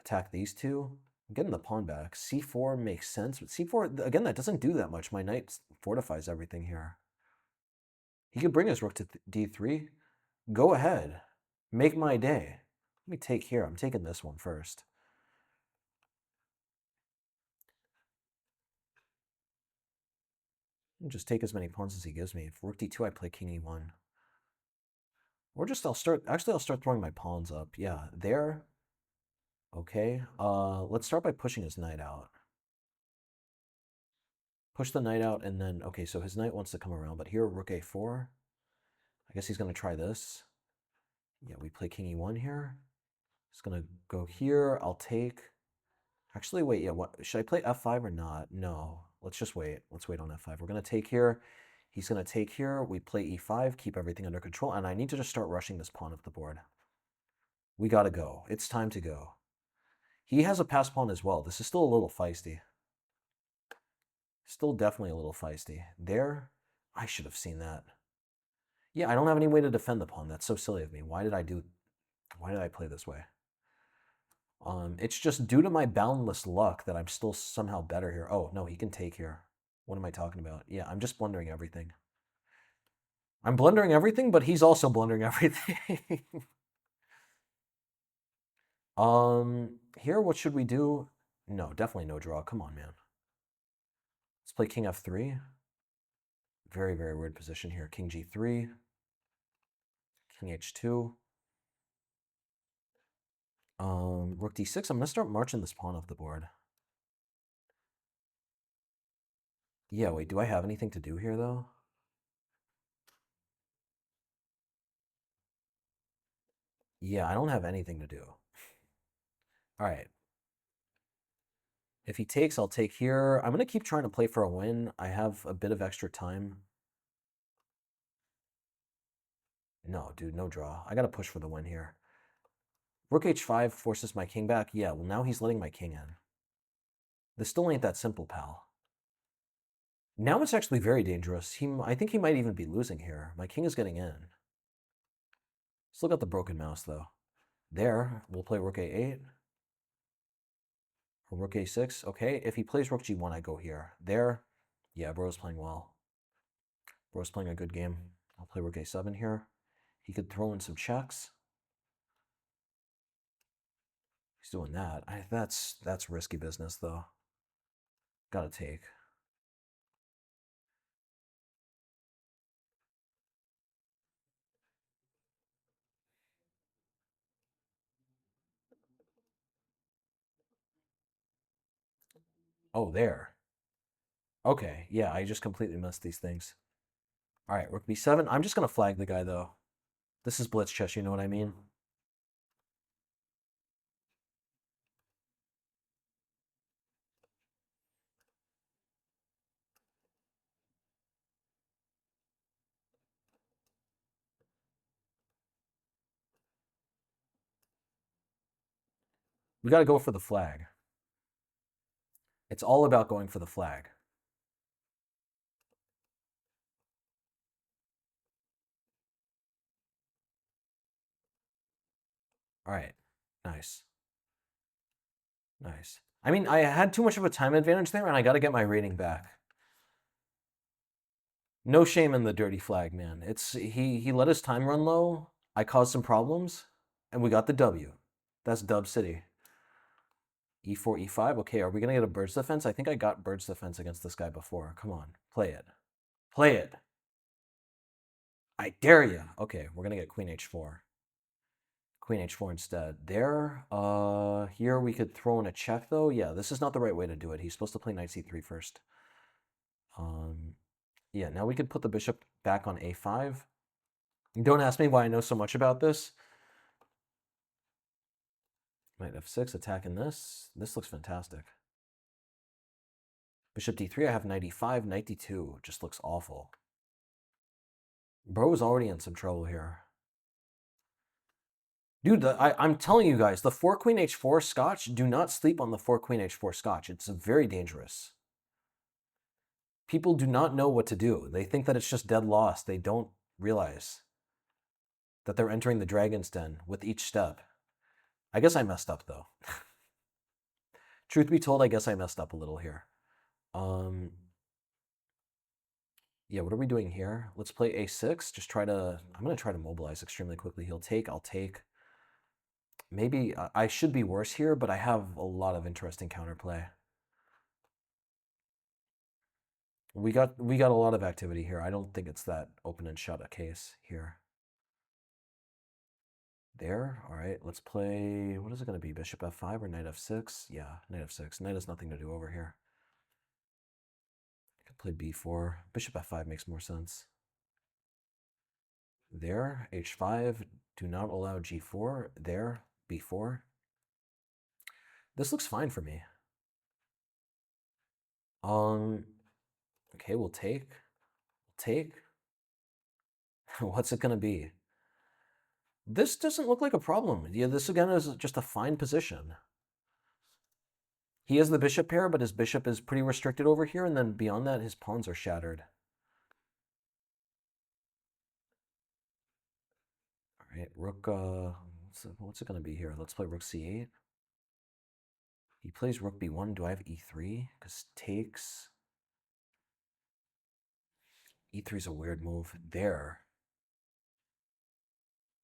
Attack these two. I'm getting the pawn back. c4 makes sense, but c4, again, that doesn't do that much. My knight fortifies everything here. He could bring his rook to d3. Go ahead. Make my day. Let me take here. I'm taking this one first. I'll just take as many pawns as he gives me. If rook d2, I play king e1. Or just I'll start throwing my pawns up. Yeah, there. Okay. Let's start by pushing his knight out. Push the knight out, and then, okay, so his knight wants to come around, but here, rook a4. I guess he's going to try this. Yeah, we play king e1 here. He's going to go here. I'll take. Actually, wait, yeah, what should I play f5 or not? No, let's just wait. Let's wait on f5. We're going to take here. He's going to take here. We play e5, keep everything under control, and I need to just start rushing this pawn up the board. We got to go. It's time to go. He has a passed pawn as well. This is still a little feisty. Still definitely a little feisty. There, I should have seen that. Yeah, I don't have any way to defend the pawn. That's so silly of me. Why did I play this way? It's just due to my boundless luck that I'm still somehow better here. Oh, no, he can take here. What am I talking about? Yeah, I'm just blundering everything. I'm blundering everything, but he's also blundering everything. Here, what should we do? No, definitely no draw. Come on, man. Let's play king f3. Very, very weird position here. King g3. King h2. Rook d6. I'm going to start marching this pawn off the board. Yeah, wait, do I have anything to do here, though? Yeah, I don't have anything to do. All right. If he takes, I'll take here. I'm going to keep trying to play for a win. I have a bit of extra time. No, dude, no draw. I got to push for the win here. Rook h5 forces my king back. Yeah, well, now he's letting my king in. This still ain't that simple, pal. Now it's actually very dangerous. I think he might even be losing here. My king is getting in. Still got the broken mouse, though. There, we'll play rook a8. Or rook a6. Okay, if he plays rook g1, I go here. There, yeah, bro's playing well. Bro's playing a good game. I'll play rook a7 here. He could throw in some checks. He's doing that. That's risky business, though. Gotta take. Oh, there. Okay, yeah, I just completely missed these things. All right, rook b7. I'm just going to flag the guy, though. This is blitz chess, you know what I mean? We got to go for the flag. It's all about going for the flag. All right, nice. Nice. I mean, I had too much of a time advantage there, and I got to get my rating back. No shame in the dirty flag, man. He let his time run low. I caused some problems, and we got the W. That's Dub City. E4, E5. Okay, are we gonna get a bird's defense? I think I got bird's defense against this guy before. Come on, play it. Play it. I dare you. Okay, we're gonna get Queen H4. Queen H4 instead. There. Here we could throw in a check though. Yeah, this is not the right way to do it. He's supposed to play Knight C3 first. Yeah, now we could put the bishop back on A5. Don't ask me why I know so much about this. Knight F6, attacking this. This looks fantastic. Bishop D3, I have Knight E5, Knight D2. Just looks awful. Bro is already in some trouble here. Dude, I'm telling you guys, the 4 Queen H4 Scotch, do not sleep on the 4 Queen H4 Scotch. It's very dangerous. People do not know what to do. They think that it's just dead lost. They don't realize that they're entering the Dragon's Den with each step. I guess I messed up, though. Truth be told, I guess I messed up a little here. Yeah, what are we doing here? Let's play A6. I'm going to try to mobilize extremely quickly. He'll take, I'll take. Maybe I should be worse here, but I have a lot of interesting counterplay. We got a lot of activity here. I don't think it's that open and shut a case here. There, all right, let's play, what is it going to be, bishop f5 or knight f6? Yeah, knight f6. Knight has nothing to do over here. I could play b4. Bishop f5 makes more sense. There, h5, do not allow g4. There, b4. This looks fine for me. Okay, we'll take. Take. What's it going to be? This doesn't look like a problem. Yeah, this again is just a fine position. He has the bishop pair, but his bishop is pretty restricted over here, and then beyond that, his pawns are shattered. All right, rook, what's it going to be here? Let's play rook c8. He plays rook b1. Do I have e3? Because takes. E3 is a weird move. There.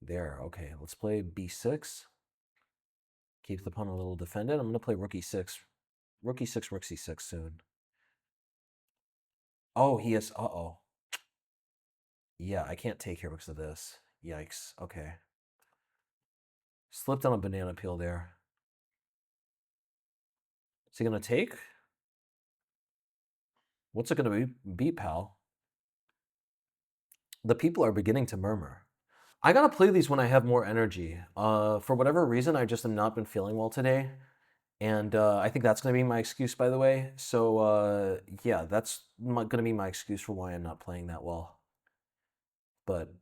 There, okay. Let's play b6. Keep the pawn a little defended. I'm going to play rook e6. Rook e6, rook c6 soon. Oh, he is. Uh-oh. Yeah, I can't take here because of this. Yikes. Okay. Slipped on a banana peel there. Is he going to take? What's it going to be, pal? The people are beginning to murmur. I got to play these when I have more energy. For whatever reason, I just have not been feeling well today. And I think that's going to be my excuse, by the way. So, yeah, that's going to be my excuse for why I'm not playing that well. But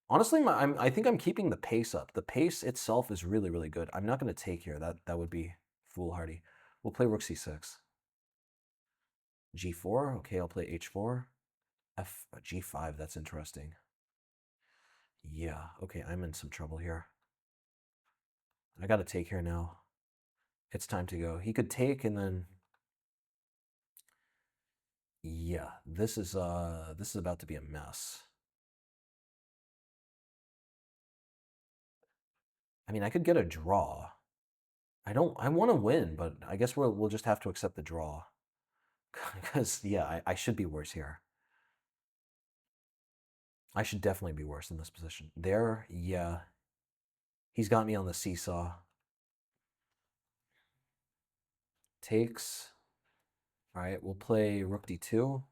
honestly, I think I'm keeping the pace up. The pace itself is really, really good. I'm not going to take here. That would be foolhardy. We'll play rook c6. g4. Okay, I'll play h4. g5. That's interesting. Yeah, okay, I'm in some trouble here. I got to take here now. It's time to go. He could take and then... Yeah, this is about to be a mess. I mean, I could get a draw. I want to win, but I guess we'll just have to accept the draw. Because, yeah, I should be worse here. I should definitely be worse in this position. There, yeah. He's got me on the seesaw. Takes. All right, we'll play rook d2.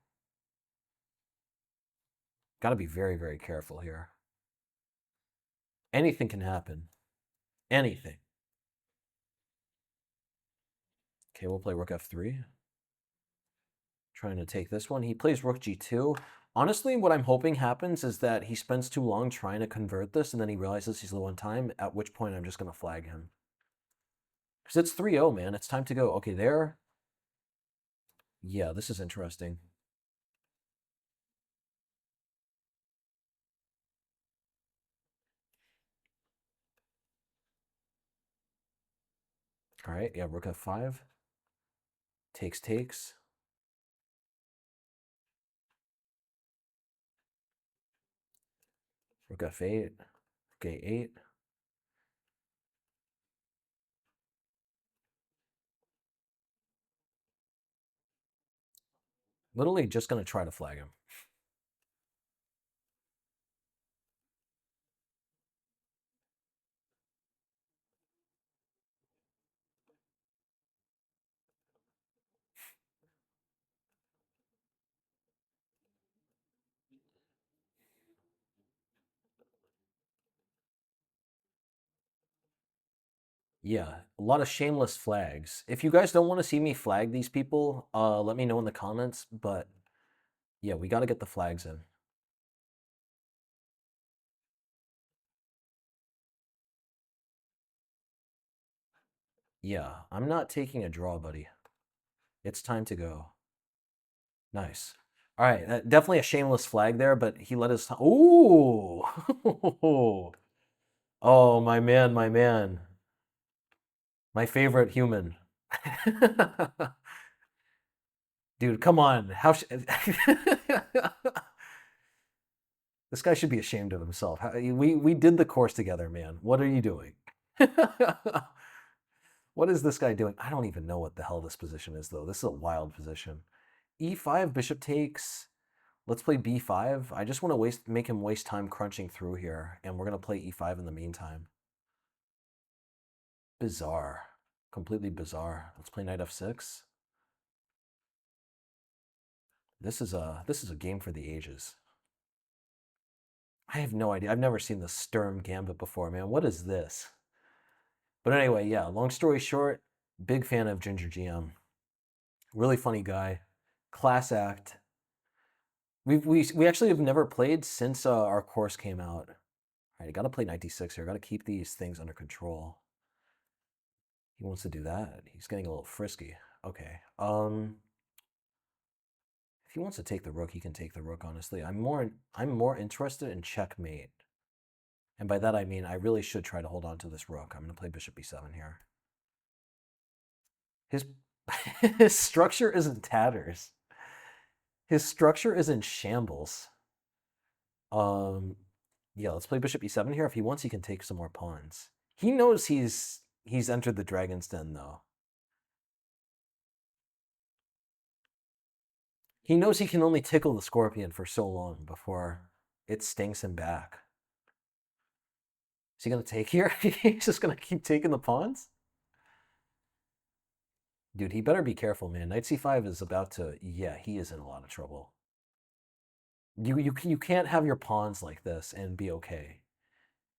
Got to be very, very careful here. Anything can happen. Anything. Okay, we'll play rook f3. Trying to take this one. He plays rook g2. Honestly, what I'm hoping happens is that he spends too long trying to convert this, and then he realizes he's low on time, at which point I'm just going to flag him. Because it's 3-0, man. It's time to go. Okay, there. Yeah, this is interesting. All right, yeah, rook f5. Takes, takes. Rook f8. Rook a8. Literally just going to try to flag him. Yeah, a lot of shameless flags. If you guys don't want to see me flag these people, let me know in the comments. But yeah, we got to get the flags in. Yeah, I'm not taking a draw, buddy. It's time to go. Nice. All right, definitely a shameless flag there, but he let his... Ooh! Oh, my man, my man. My favorite human. Dude, come on. This guy should be ashamed of himself. We did the course together, man. What are you doing? What is this guy doing? I don't even know what the hell this position is, though. This is a wild position. E5, bishop takes. Let's play b5. I just want to make him waste time crunching through here, and we're going to play e5 in the meantime. Bizarre. Completely bizarre. Let's play knight f6. This is a game for the ages. I have no idea. I've never seen the Sturm Gambit before, man. What is this? But anyway, yeah, long story short, big fan of Ginger GM. Really funny guy. Class act. We actually have never played since our course came out. All right, I got to play knight d6 here. I got to keep these things under control. He wants to do that. He's getting a little frisky. Okay. If he wants to take the rook, he can take the rook, honestly. I'm more interested in checkmate. And by that I mean I really should try to hold on to this rook. I'm going to play bishop b7 here. His his structure is in tatters. His structure is in shambles. Yeah, let's play bishop e7 here. If he wants, he can take some more pawns. He knows he's entered the Dragon's Den, though. He knows he can only tickle the Scorpion for so long before it stings him back. Is he going to take here? He's just going to keep taking the pawns? Dude, he better be careful, man. Knight c5 is about to... Yeah, he is in a lot of trouble. You can't have your pawns like this and be okay.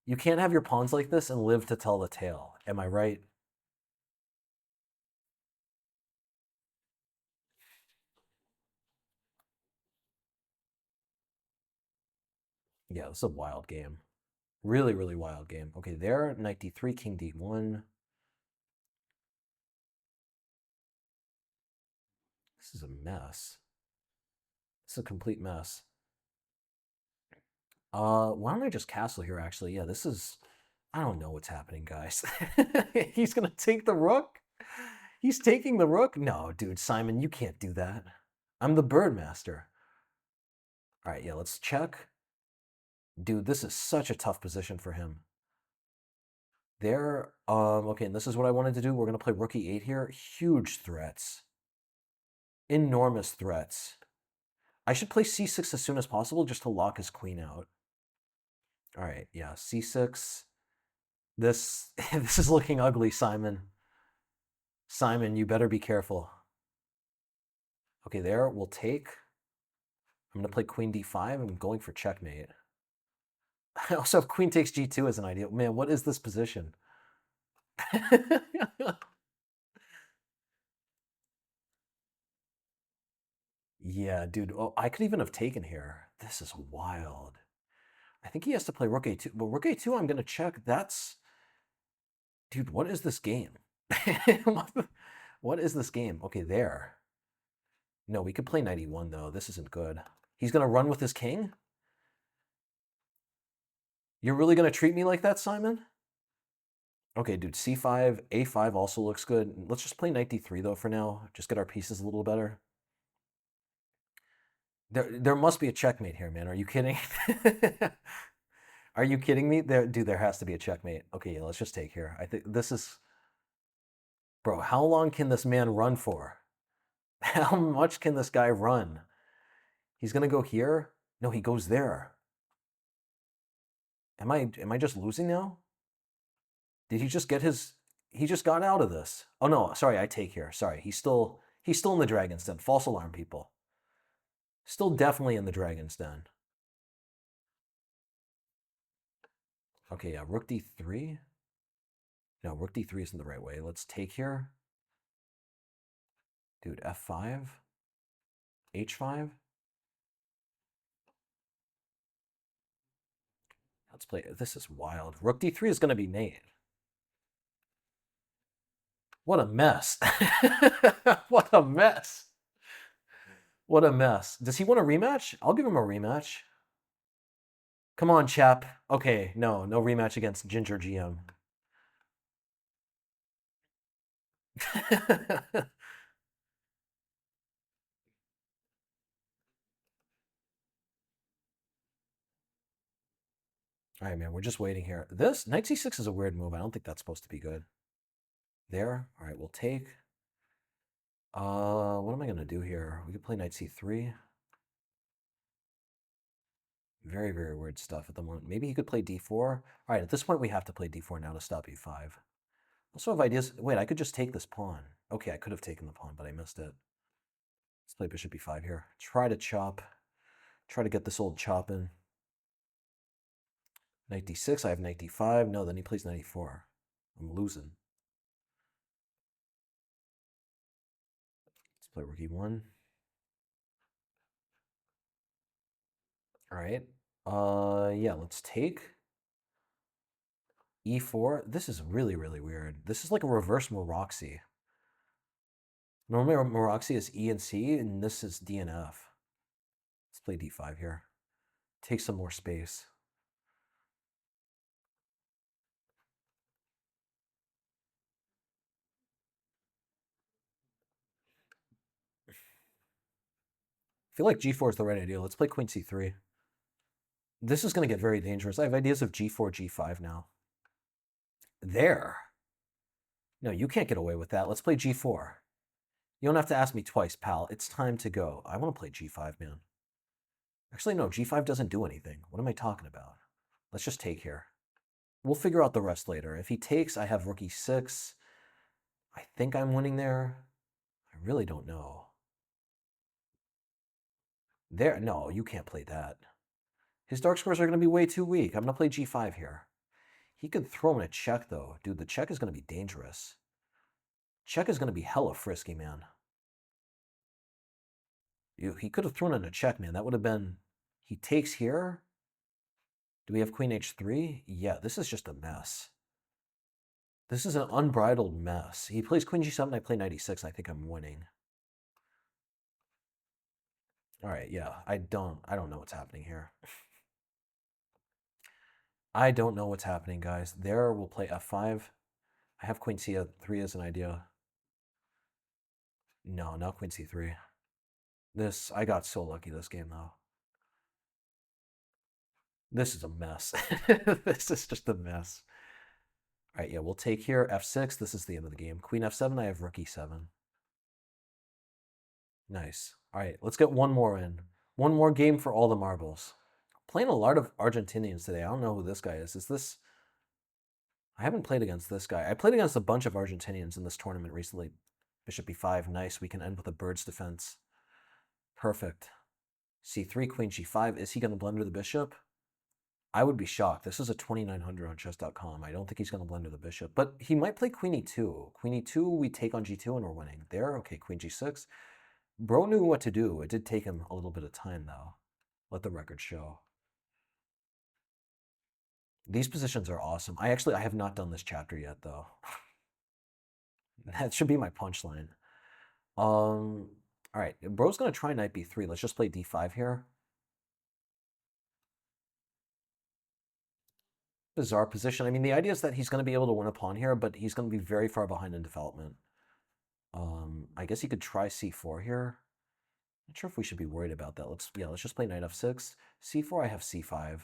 You can't have your pawns like this and live to tell the tale. Am I right? Yeah, this is a wild game. Really, really wild game. Okay, there, knight d3, king d1. This is a mess. This is a complete mess. Why don't I just castle here, actually? Yeah, this is... I don't know what's happening, guys. He's going to take the rook? He's taking the rook? No, dude, Simon, you can't do that. I'm the bird master. All right, yeah, let's check. Dude, this is such a tough position for him. There, okay, and this is what I wanted to do. We're going to play rook e8 here. Huge threats. Enormous threats. I should play c6 as soon as possible just to lock his queen out. All right, yeah, c6. This this is looking ugly, Simon. Simon, you better be careful. Okay, there, we'll take. I'm going to play queen d5. I'm going for checkmate. I also have queen takes g2 as an idea. Man, what is this position? Yeah, dude. Oh, I could even have taken here. This is wild. I think he has to play rook a2. But rook a2, I'm going to check. That's... Dude, what is this game? What is this game? Okay, there. No, we could play knight e1, though. This isn't good. He's going to run with his king? You're really going to treat me like that, Simon? Okay, dude, c5, a5 also looks good. Let's just play knight d3, though, for now. Just get our pieces a little better. There must be a checkmate here, man. Are you kidding? Are you kidding me? Dude, there has to be a checkmate. Okay, yeah, let's just take here. I think this is... Bro, how long can this man run for? How much can this guy run? He's going to go here? No, he goes there. Am I just losing now? Did he just get his... He just got out of this. Oh, no, sorry, I take here. Sorry, he's still in the Dragon's Den. False alarm, people. Still definitely in the Dragon's Den. Okay, yeah, rook d3. No, rook d3 isn't the right way. Let's take here. Dude, f5. h5. Let's play. This is wild. Rook d3 is going to be mate. What a mess. What a mess. What a mess. Does he want a rematch? I'll give him a rematch. Come on, chap. Okay, no rematch against Ginger GM. All right, man, we're just waiting here. This, knight c6 is a weird move. I don't think that's supposed to be good. There. All right, we'll take. What am I going to do here? We could play knight c3. Very, very weird stuff at the moment. Maybe he could play d4. All right, at this point, we have to play d4 now to stop e5. Also have ideas. Wait, I could just take this pawn. Okay, I could have taken the pawn, but I missed it. Let's play bishop e5 here. Try to chop. Try to get this old chop in. Knight d6. I have knight d5. No, then he plays knight e4. I'm losing. Let's play rook e1. All right. Yeah, let's take e4. This is really, really weird. This is like a reverse Moroxy. Normally Moroxy is E and C, and this is D and F. Let's play d5 here. Take some more space. I feel like g4 is the right idea. Let's play queen c3. This is going to get very dangerous. I have ideas of g4, g5 now. There. No, you can't get away with that. Let's play g4. You don't have to ask me twice, pal. It's time to go. I want to play g5, man. Actually, no, g5 doesn't do anything. What am I talking about? Let's just take here. We'll figure out the rest later. If he takes, I have rook e6. I think I'm winning there. I really don't know. There, no, you can't play that. His dark squares are going to be way too weak. I'm going to play g5 here. He could throw in a check, though. Dude, the check is going to be dangerous. Check is going to be hella frisky, man. He could have thrown in a check, man. That would have been... He takes here. Do we have queen h3? Yeah, this is just a mess. This is an unbridled mess. He plays queen g7, I play knight e6, and I think I'm winning. All right, yeah, I don't know what's happening here. I don't know what's happening, guys. There, we'll play f5. I have queen c3 as an idea. No, not queen c3. I got so lucky this game, though. This is a mess. This is just a mess. All right, yeah, we'll take here, f6. This is the end of the game. Queen f7, I have rook e7. Nice. All right, let's get one more in. One more game for all the marbles. Playing a lot of Argentinians today. I don't know who this guy is. Is this... I haven't played against this guy. I played against a bunch of Argentinians in this tournament recently. Bishop e5, nice. We can end with a bird's defense. Perfect. c3, queen g5. Is he going to blunder the bishop? I would be shocked. This is a 2900 on chess.com. I don't think he's going to blunder the bishop. But he might play queen e2. Queen e2, we take on g2 and we're winning. There, okay, queen g6. Bro knew what to do. It did take him a little bit of time, though. Let the record show. These positions are awesome. I have not done this chapter yet, though. That should be my punchline. All right, bro's going to try knight b3. Let's just play d5 here. Bizarre position. I mean, the idea is that he's going to be able to win a pawn here, but he's going to be very far behind in development. I guess he could try c4 here. Not sure if we should be worried about that. Let's just play knight f6. c4, I have c5.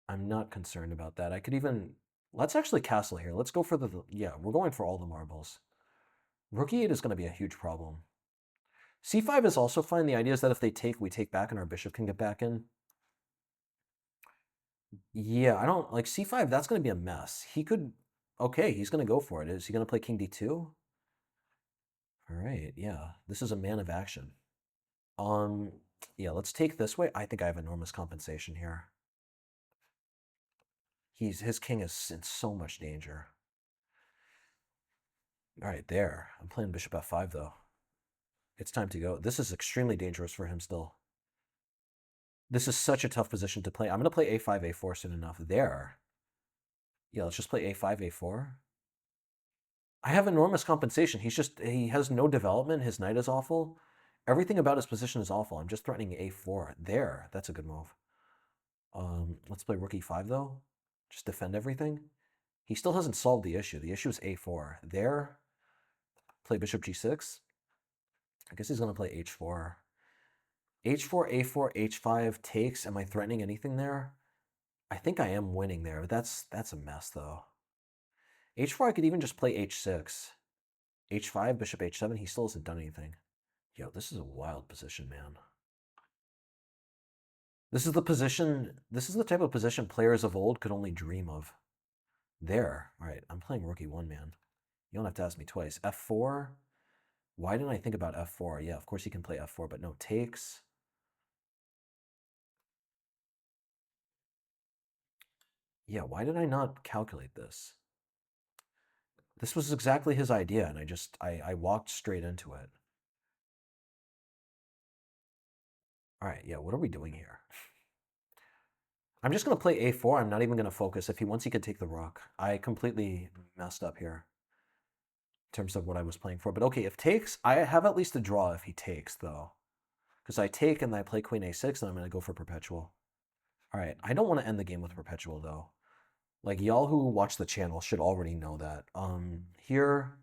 I'm not concerned about that. I could even... Let's actually castle here. Let's go for the... Yeah, we're going for all the marbles. Rook e8 is going to be a huge problem. c5 is also fine. The idea is that if they take, we take back and our bishop can get back in. Yeah, I don't... Like, c5, that's going to be a mess. He could... Okay, he's going to go for it. Is he going to play king d2? All right, yeah. This is a man of action. Yeah, let's take this way. I think I have enormous compensation here. His king is in so much danger. All right, there. I'm playing bishop f5, though. It's time to go. This is extremely dangerous for him still. This is such a tough position to play. I'm going to play a5, a4 soon enough. There. Yeah, let's just play a5, a4. I have enormous compensation. He has no development. His knight is awful. Everything about his position is awful. I'm just threatening a4. There. That's a good move. Let's play rook e5, though. Just defend everything. He still hasn't solved the issue. The issue is a4. There. Play bishop g6. I guess he's going to play h4. h4, a4, h5 takes. Am I threatening anything there? I think I am winning there, but that's a mess, though. h4, I could even just play h6. h5, bishop h7, he still hasn't done anything. Yo, this is a wild position, man. This is the type of position players of old could only dream of. There. All right, I'm playing rook e1, man. You don't have to ask me twice. f4. Why didn't I think about f4? Yeah, of course he can play f4, but no, takes. Yeah, why did I not calculate this? This was exactly his idea, and I walked straight into it. All right, yeah, what are we doing here? I'm just going to play a4. I'm not even going to focus. Once he could take the rook. I completely messed up here in terms of what I was playing for. But okay, if takes, I have at least a draw if he takes, though. Because I take and I play queen a6, and I'm going to go for perpetual. All right, I don't want to end the game with perpetual, though. Like, y'all who watch the channel should already know that. Here...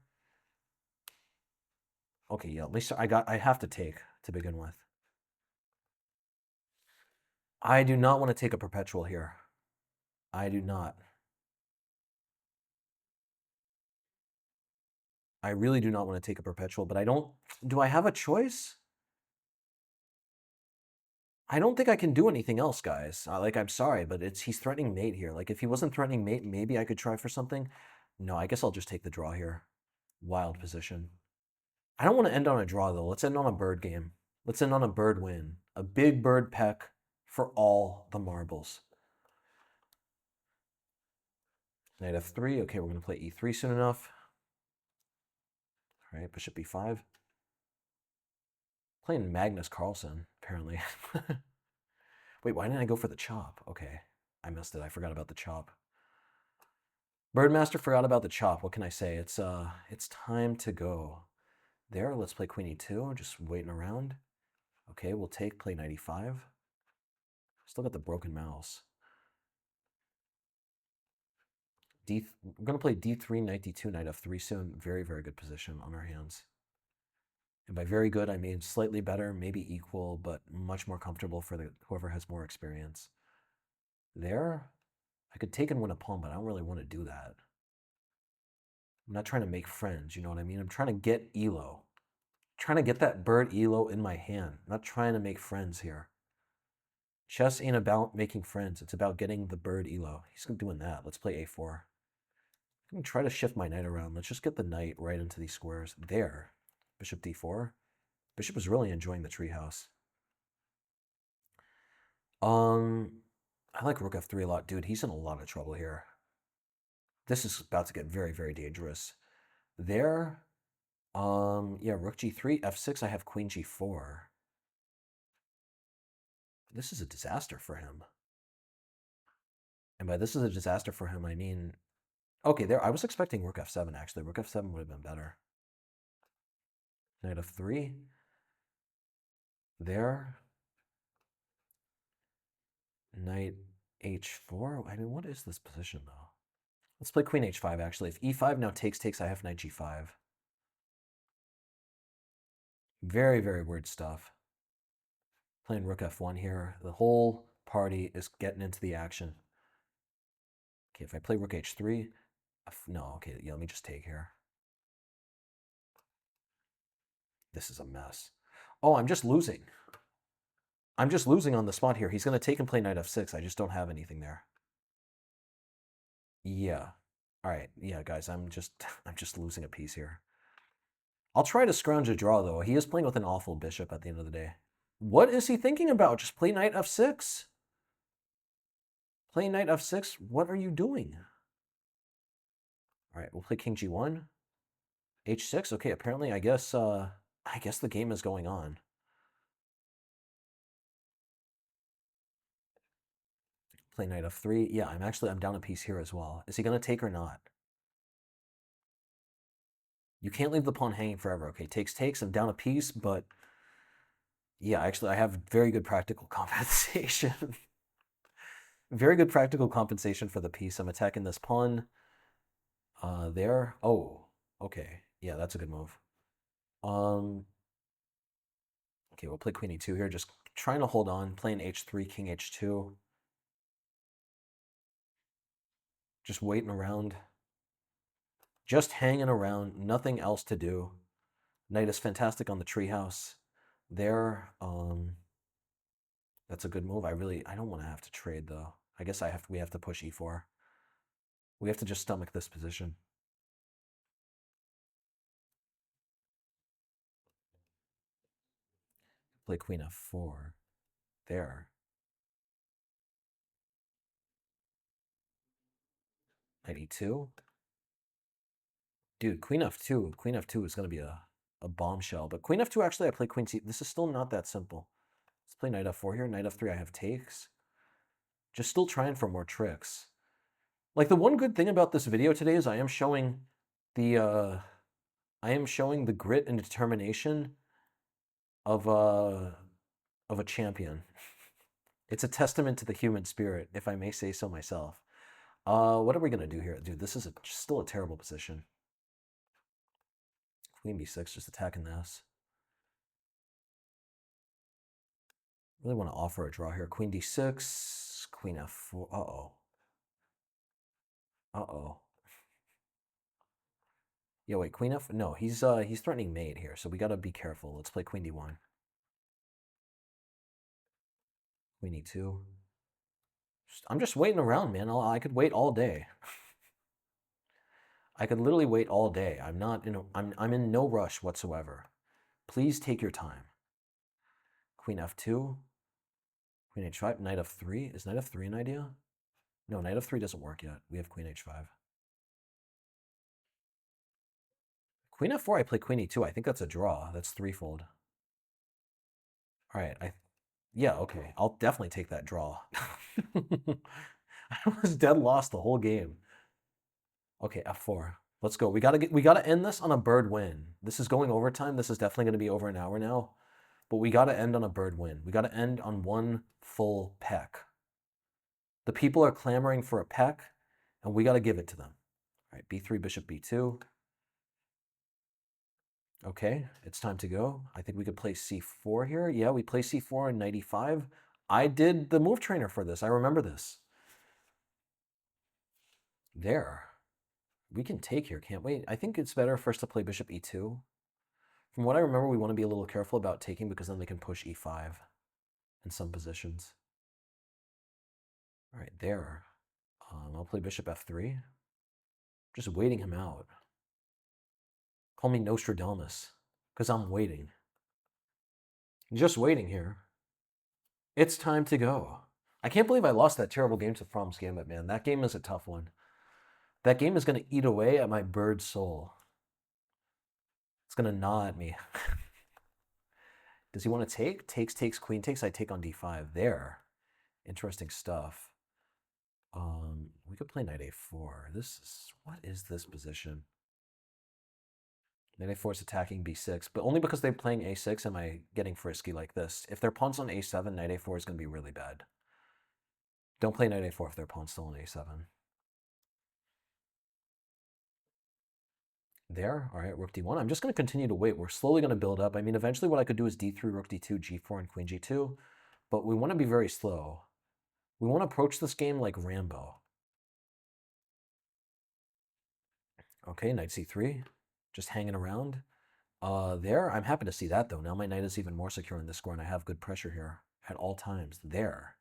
Okay, yeah, at least I have to take to begin with. I do not want to take a perpetual here. I do not. I really do not want to take a perpetual, but I don't... Do I have a choice? I don't think I can do anything else, guys. Like, I'm sorry, but he's threatening mate here. Like, if he wasn't threatening mate, maybe I could try for something. No, I guess I'll just take the draw here. Wild position. I don't want to end on a draw, though. Let's end on a bird game. Let's end on a bird win. A big bird peck for all the marbles. Knight f3. Okay, we're going to play e3 soon enough. All right, bishop e5. Playing Magnus Carlsen, apparently. Wait, why didn't I go for the chop? Okay, I missed it. I forgot about the chop. Birdmaster forgot about the chop. What can I say? It's time to go. There, let's play queen e2. Just waiting around. Okay, we'll play knight e5. Still got the broken mouse. We're going to play d3, knight d2, knight f3 soon. Very, very good position on our hands. And by very good, I mean slightly better, maybe equal, but much more comfortable for whoever has more experience. There, I could take and win a pawn, but I don't really want to do that. I'm not trying to make friends, you know what I mean? I'm trying to get elo. Trying to get that bird elo in my hand. I'm not trying to make friends here. Chess ain't about making friends. It's about getting the bird elo. He's doing that. Let's play a4. I'm going to try to shift my knight around. Let's just get the knight right into these squares. There. Bishop d4. Bishop is really enjoying the treehouse. I like rook f3 a lot. Dude, he's in a lot of trouble here. This is about to get very, very dangerous. There. Yeah, rook g3, f6, I have queen g4. This is a disaster for him. And by this is a disaster for him, I mean... Okay, there, I was expecting rook f7, actually. Rook f7 would have been better. Knight f3. There. Knight h4. I mean, what is this position, though? Let's play queen h5, actually. If e5 now takes, I have knight g5. Very, very weird stuff. Playing rook f1 here. The whole party is getting into the action. Okay, if I play rook h3... No, okay, yeah, let me just take here. This is a mess. Oh, I'm just losing. I'm just losing on the spot here. He's going to take and play knight f6. I just don't have anything there. Yeah. All right. Yeah, guys, I'm just losing a piece here. I'll try to scrounge a draw, though. He is playing with an awful bishop at the end of the day. What is he thinking about? Just play knight f6. Play knight f6? What are you doing? All right, we'll play king g1. h6. Okay, apparently, I guess the game is going on. Play knight f3. Yeah, I'm down a piece here as well. Is he going to take or not? You can't leave the pawn hanging forever. Okay, takes. I'm down a piece, but yeah, actually, I have very good practical compensation. Very good practical compensation for the piece. I'm attacking this pawn. There. Oh, okay. Yeah, that's a good move. Okay, we'll play queen e2 here. Just trying to hold on. Playing h3, king h2. Just waiting around. Just hanging around. Nothing else to do. Knight is fantastic on the treehouse. There. That's a good move. I don't want to have to trade, though. I guess we have to push e4. We have to just stomach this position. Play queen f4. There. Knight e2. Dude, queen f2. Queen f2 is going to be a bombshell. But queen f2, actually, I play queen c. This is still not that simple. Let's play knight f4 here. Knight f3, I have takes. Just still trying for more tricks. Like, the one good thing about this video today is I am showing the grit and determination of a champion. It's a testament to the human spirit, if I may say so myself. What are we going to do here? Dude, this is still a terrible position. Queen b6, just attacking this. Really want to offer a draw here. Queen d6, queen f4. Uh-oh. Uh-oh. Yeah, wait, queen f... No, he's threatening mate here, so we got to be careful. Let's play queen d1. Queen e2. I'm just waiting around, man. I could wait all day. I could literally wait all day. I'm not in I'm in no rush whatsoever. Please take your time. Queen f2. Queen h5. Knight f3. Is knight f3 an idea? No, knight f3 doesn't work yet. We have queen h5. Queen f4, I play queen e2. I think that's a draw. That's threefold. All right, yeah, okay. I'll definitely take that draw. I was dead lost the whole game. Okay, f4. Let's go. We gotta end this on a bird win. This is going overtime. This is definitely gonna be over an hour now. But we gotta end on a bird win. We gotta end on one full peck. The people are clamoring for a peck, and we gotta give it to them. All right, b3, bishop b2. Okay, it's time to go. I think we could play c4 here. Yeah, we play c4 and knight e5. I did the move trainer for this. I remember this. There. We can take here, can't we? I think it's better first to play bishop e2. From what I remember, we want to be a little careful about taking because then they can push e5 in some positions. All right, there. I'll play bishop f3. Just waiting him out. Call me Nostradamus, because I'm waiting. Just waiting here. It's time to go. I can't believe I lost that terrible game to From's Gambit, man. That game is a tough one. That game is going to eat away at my bird soul. It's going to gnaw at me. Does he want to take? Takes, queen takes. I take on d5. There. Interesting stuff. We could play knight a4. What is this position? Knight a4 is attacking b6, but only because they're playing a6 am I getting frisky like this. If their pawn's on a7, knight a4 is going to be really bad. Don't play knight a4 if their pawn's still on a7. There, all right, rook d1. I'm just going to continue to wait. We're slowly going to build up. I mean, eventually what I could do is d3, rook d2, g4, and queen g2, but we want to be very slow. We want to approach this game like Rambo. Okay, knight c3, just hanging around. There, I'm happy to see that, though. Now my knight is even more secure in this square, and I have good pressure here at all times. There.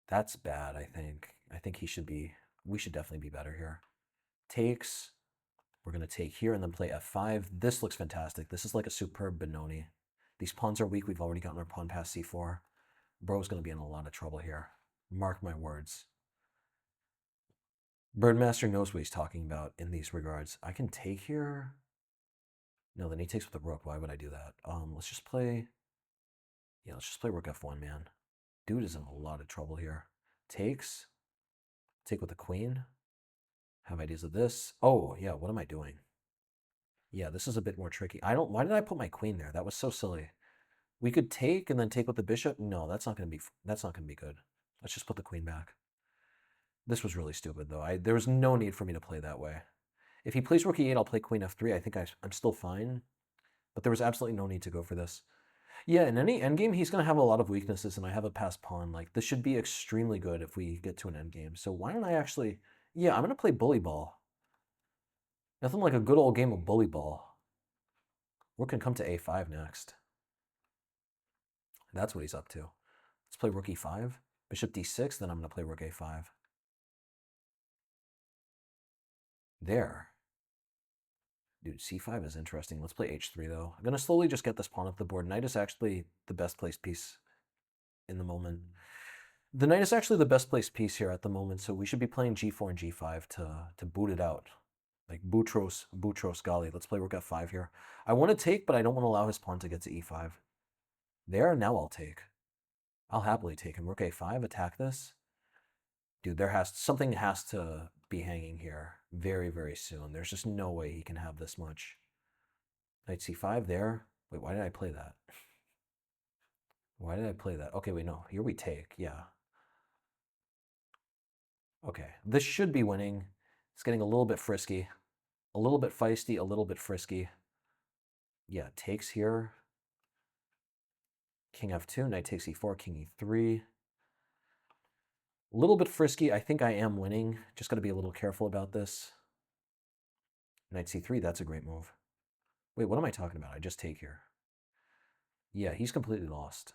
That's bad, I think. I think we should definitely be better here. Takes. We're going to take here and then play f5. This looks fantastic. This is like a superb Benoni. These pawns are weak. We've already gotten our pawn past c4. Bro's going to be in a lot of trouble here. Mark my words. Birdmaster knows what he's talking about in these regards. I can take here. No, then he takes with the rook. Why would I do that? Let's just play... Yeah, let's just play rook f1, man. Dude is in a lot of trouble here. Takes. Take with the queen. Have ideas of this. Oh, yeah, what am I doing? Yeah, this is a bit more tricky. Why did I put my queen there? That was so silly. We could take and then take with the bishop. No, that's not going to be good. Let's just put the queen back. This was really stupid, though. There was no need for me to play that way. If he plays rook e8, I'll play queen f3. I think I'm still fine. But there was absolutely no need to go for this. Yeah, in any endgame, he's going to have a lot of weaknesses, and I have a passed pawn. Like, this should be extremely good if we get to an endgame. So why don't I actually... Yeah, I'm going to play bully ball. Nothing like a good old game of bully ball. Rook can come to a5 next. That's what he's up to. Let's play rook e5. Bishop d6, then I'm going to play rook a5. There. Dude, c5 is interesting. Let's play h3, though. I'm going to slowly just get this pawn up the board. Knight is actually the best placed piece in the moment. The knight is actually the best placed piece here at the moment, so we should be playing g4 and g5 to boot it out. Like Boutros Ghali. Let's play rook f5 here. I want to take, but I don't want to allow his pawn to get to e5. There, now I'll take. I'll happily take him. Rook a5, attack this. Dude, something has to be hanging here very, very soon. There's just no way he can have this much. Knight c5 there. Wait, why did I play that? Why did I play that? Okay, wait, no. Here we take, yeah. Okay, this should be winning. It's getting a little bit frisky. A little bit feisty, a little bit frisky. Yeah, takes here. King f2, knight takes e4, king e3. A little bit frisky. I think I am winning. Just got to be a little careful about this. Knight c3, that's a great move. Wait, what am I talking about? I just take here. Yeah, he's completely lost.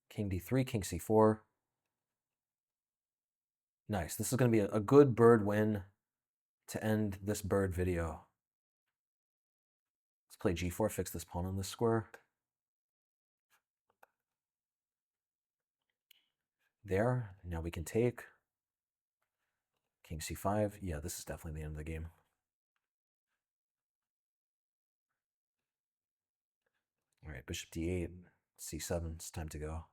King d3, king c4. Nice. This is going to be a good bird win to end this bird video. Let's play g4, fix this pawn on this square. There. Now we can take. King c5. Yeah, this is definitely the end of the game. All right, bishop d8, c7. It's time to go.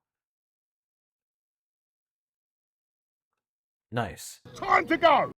Nice. Time to go!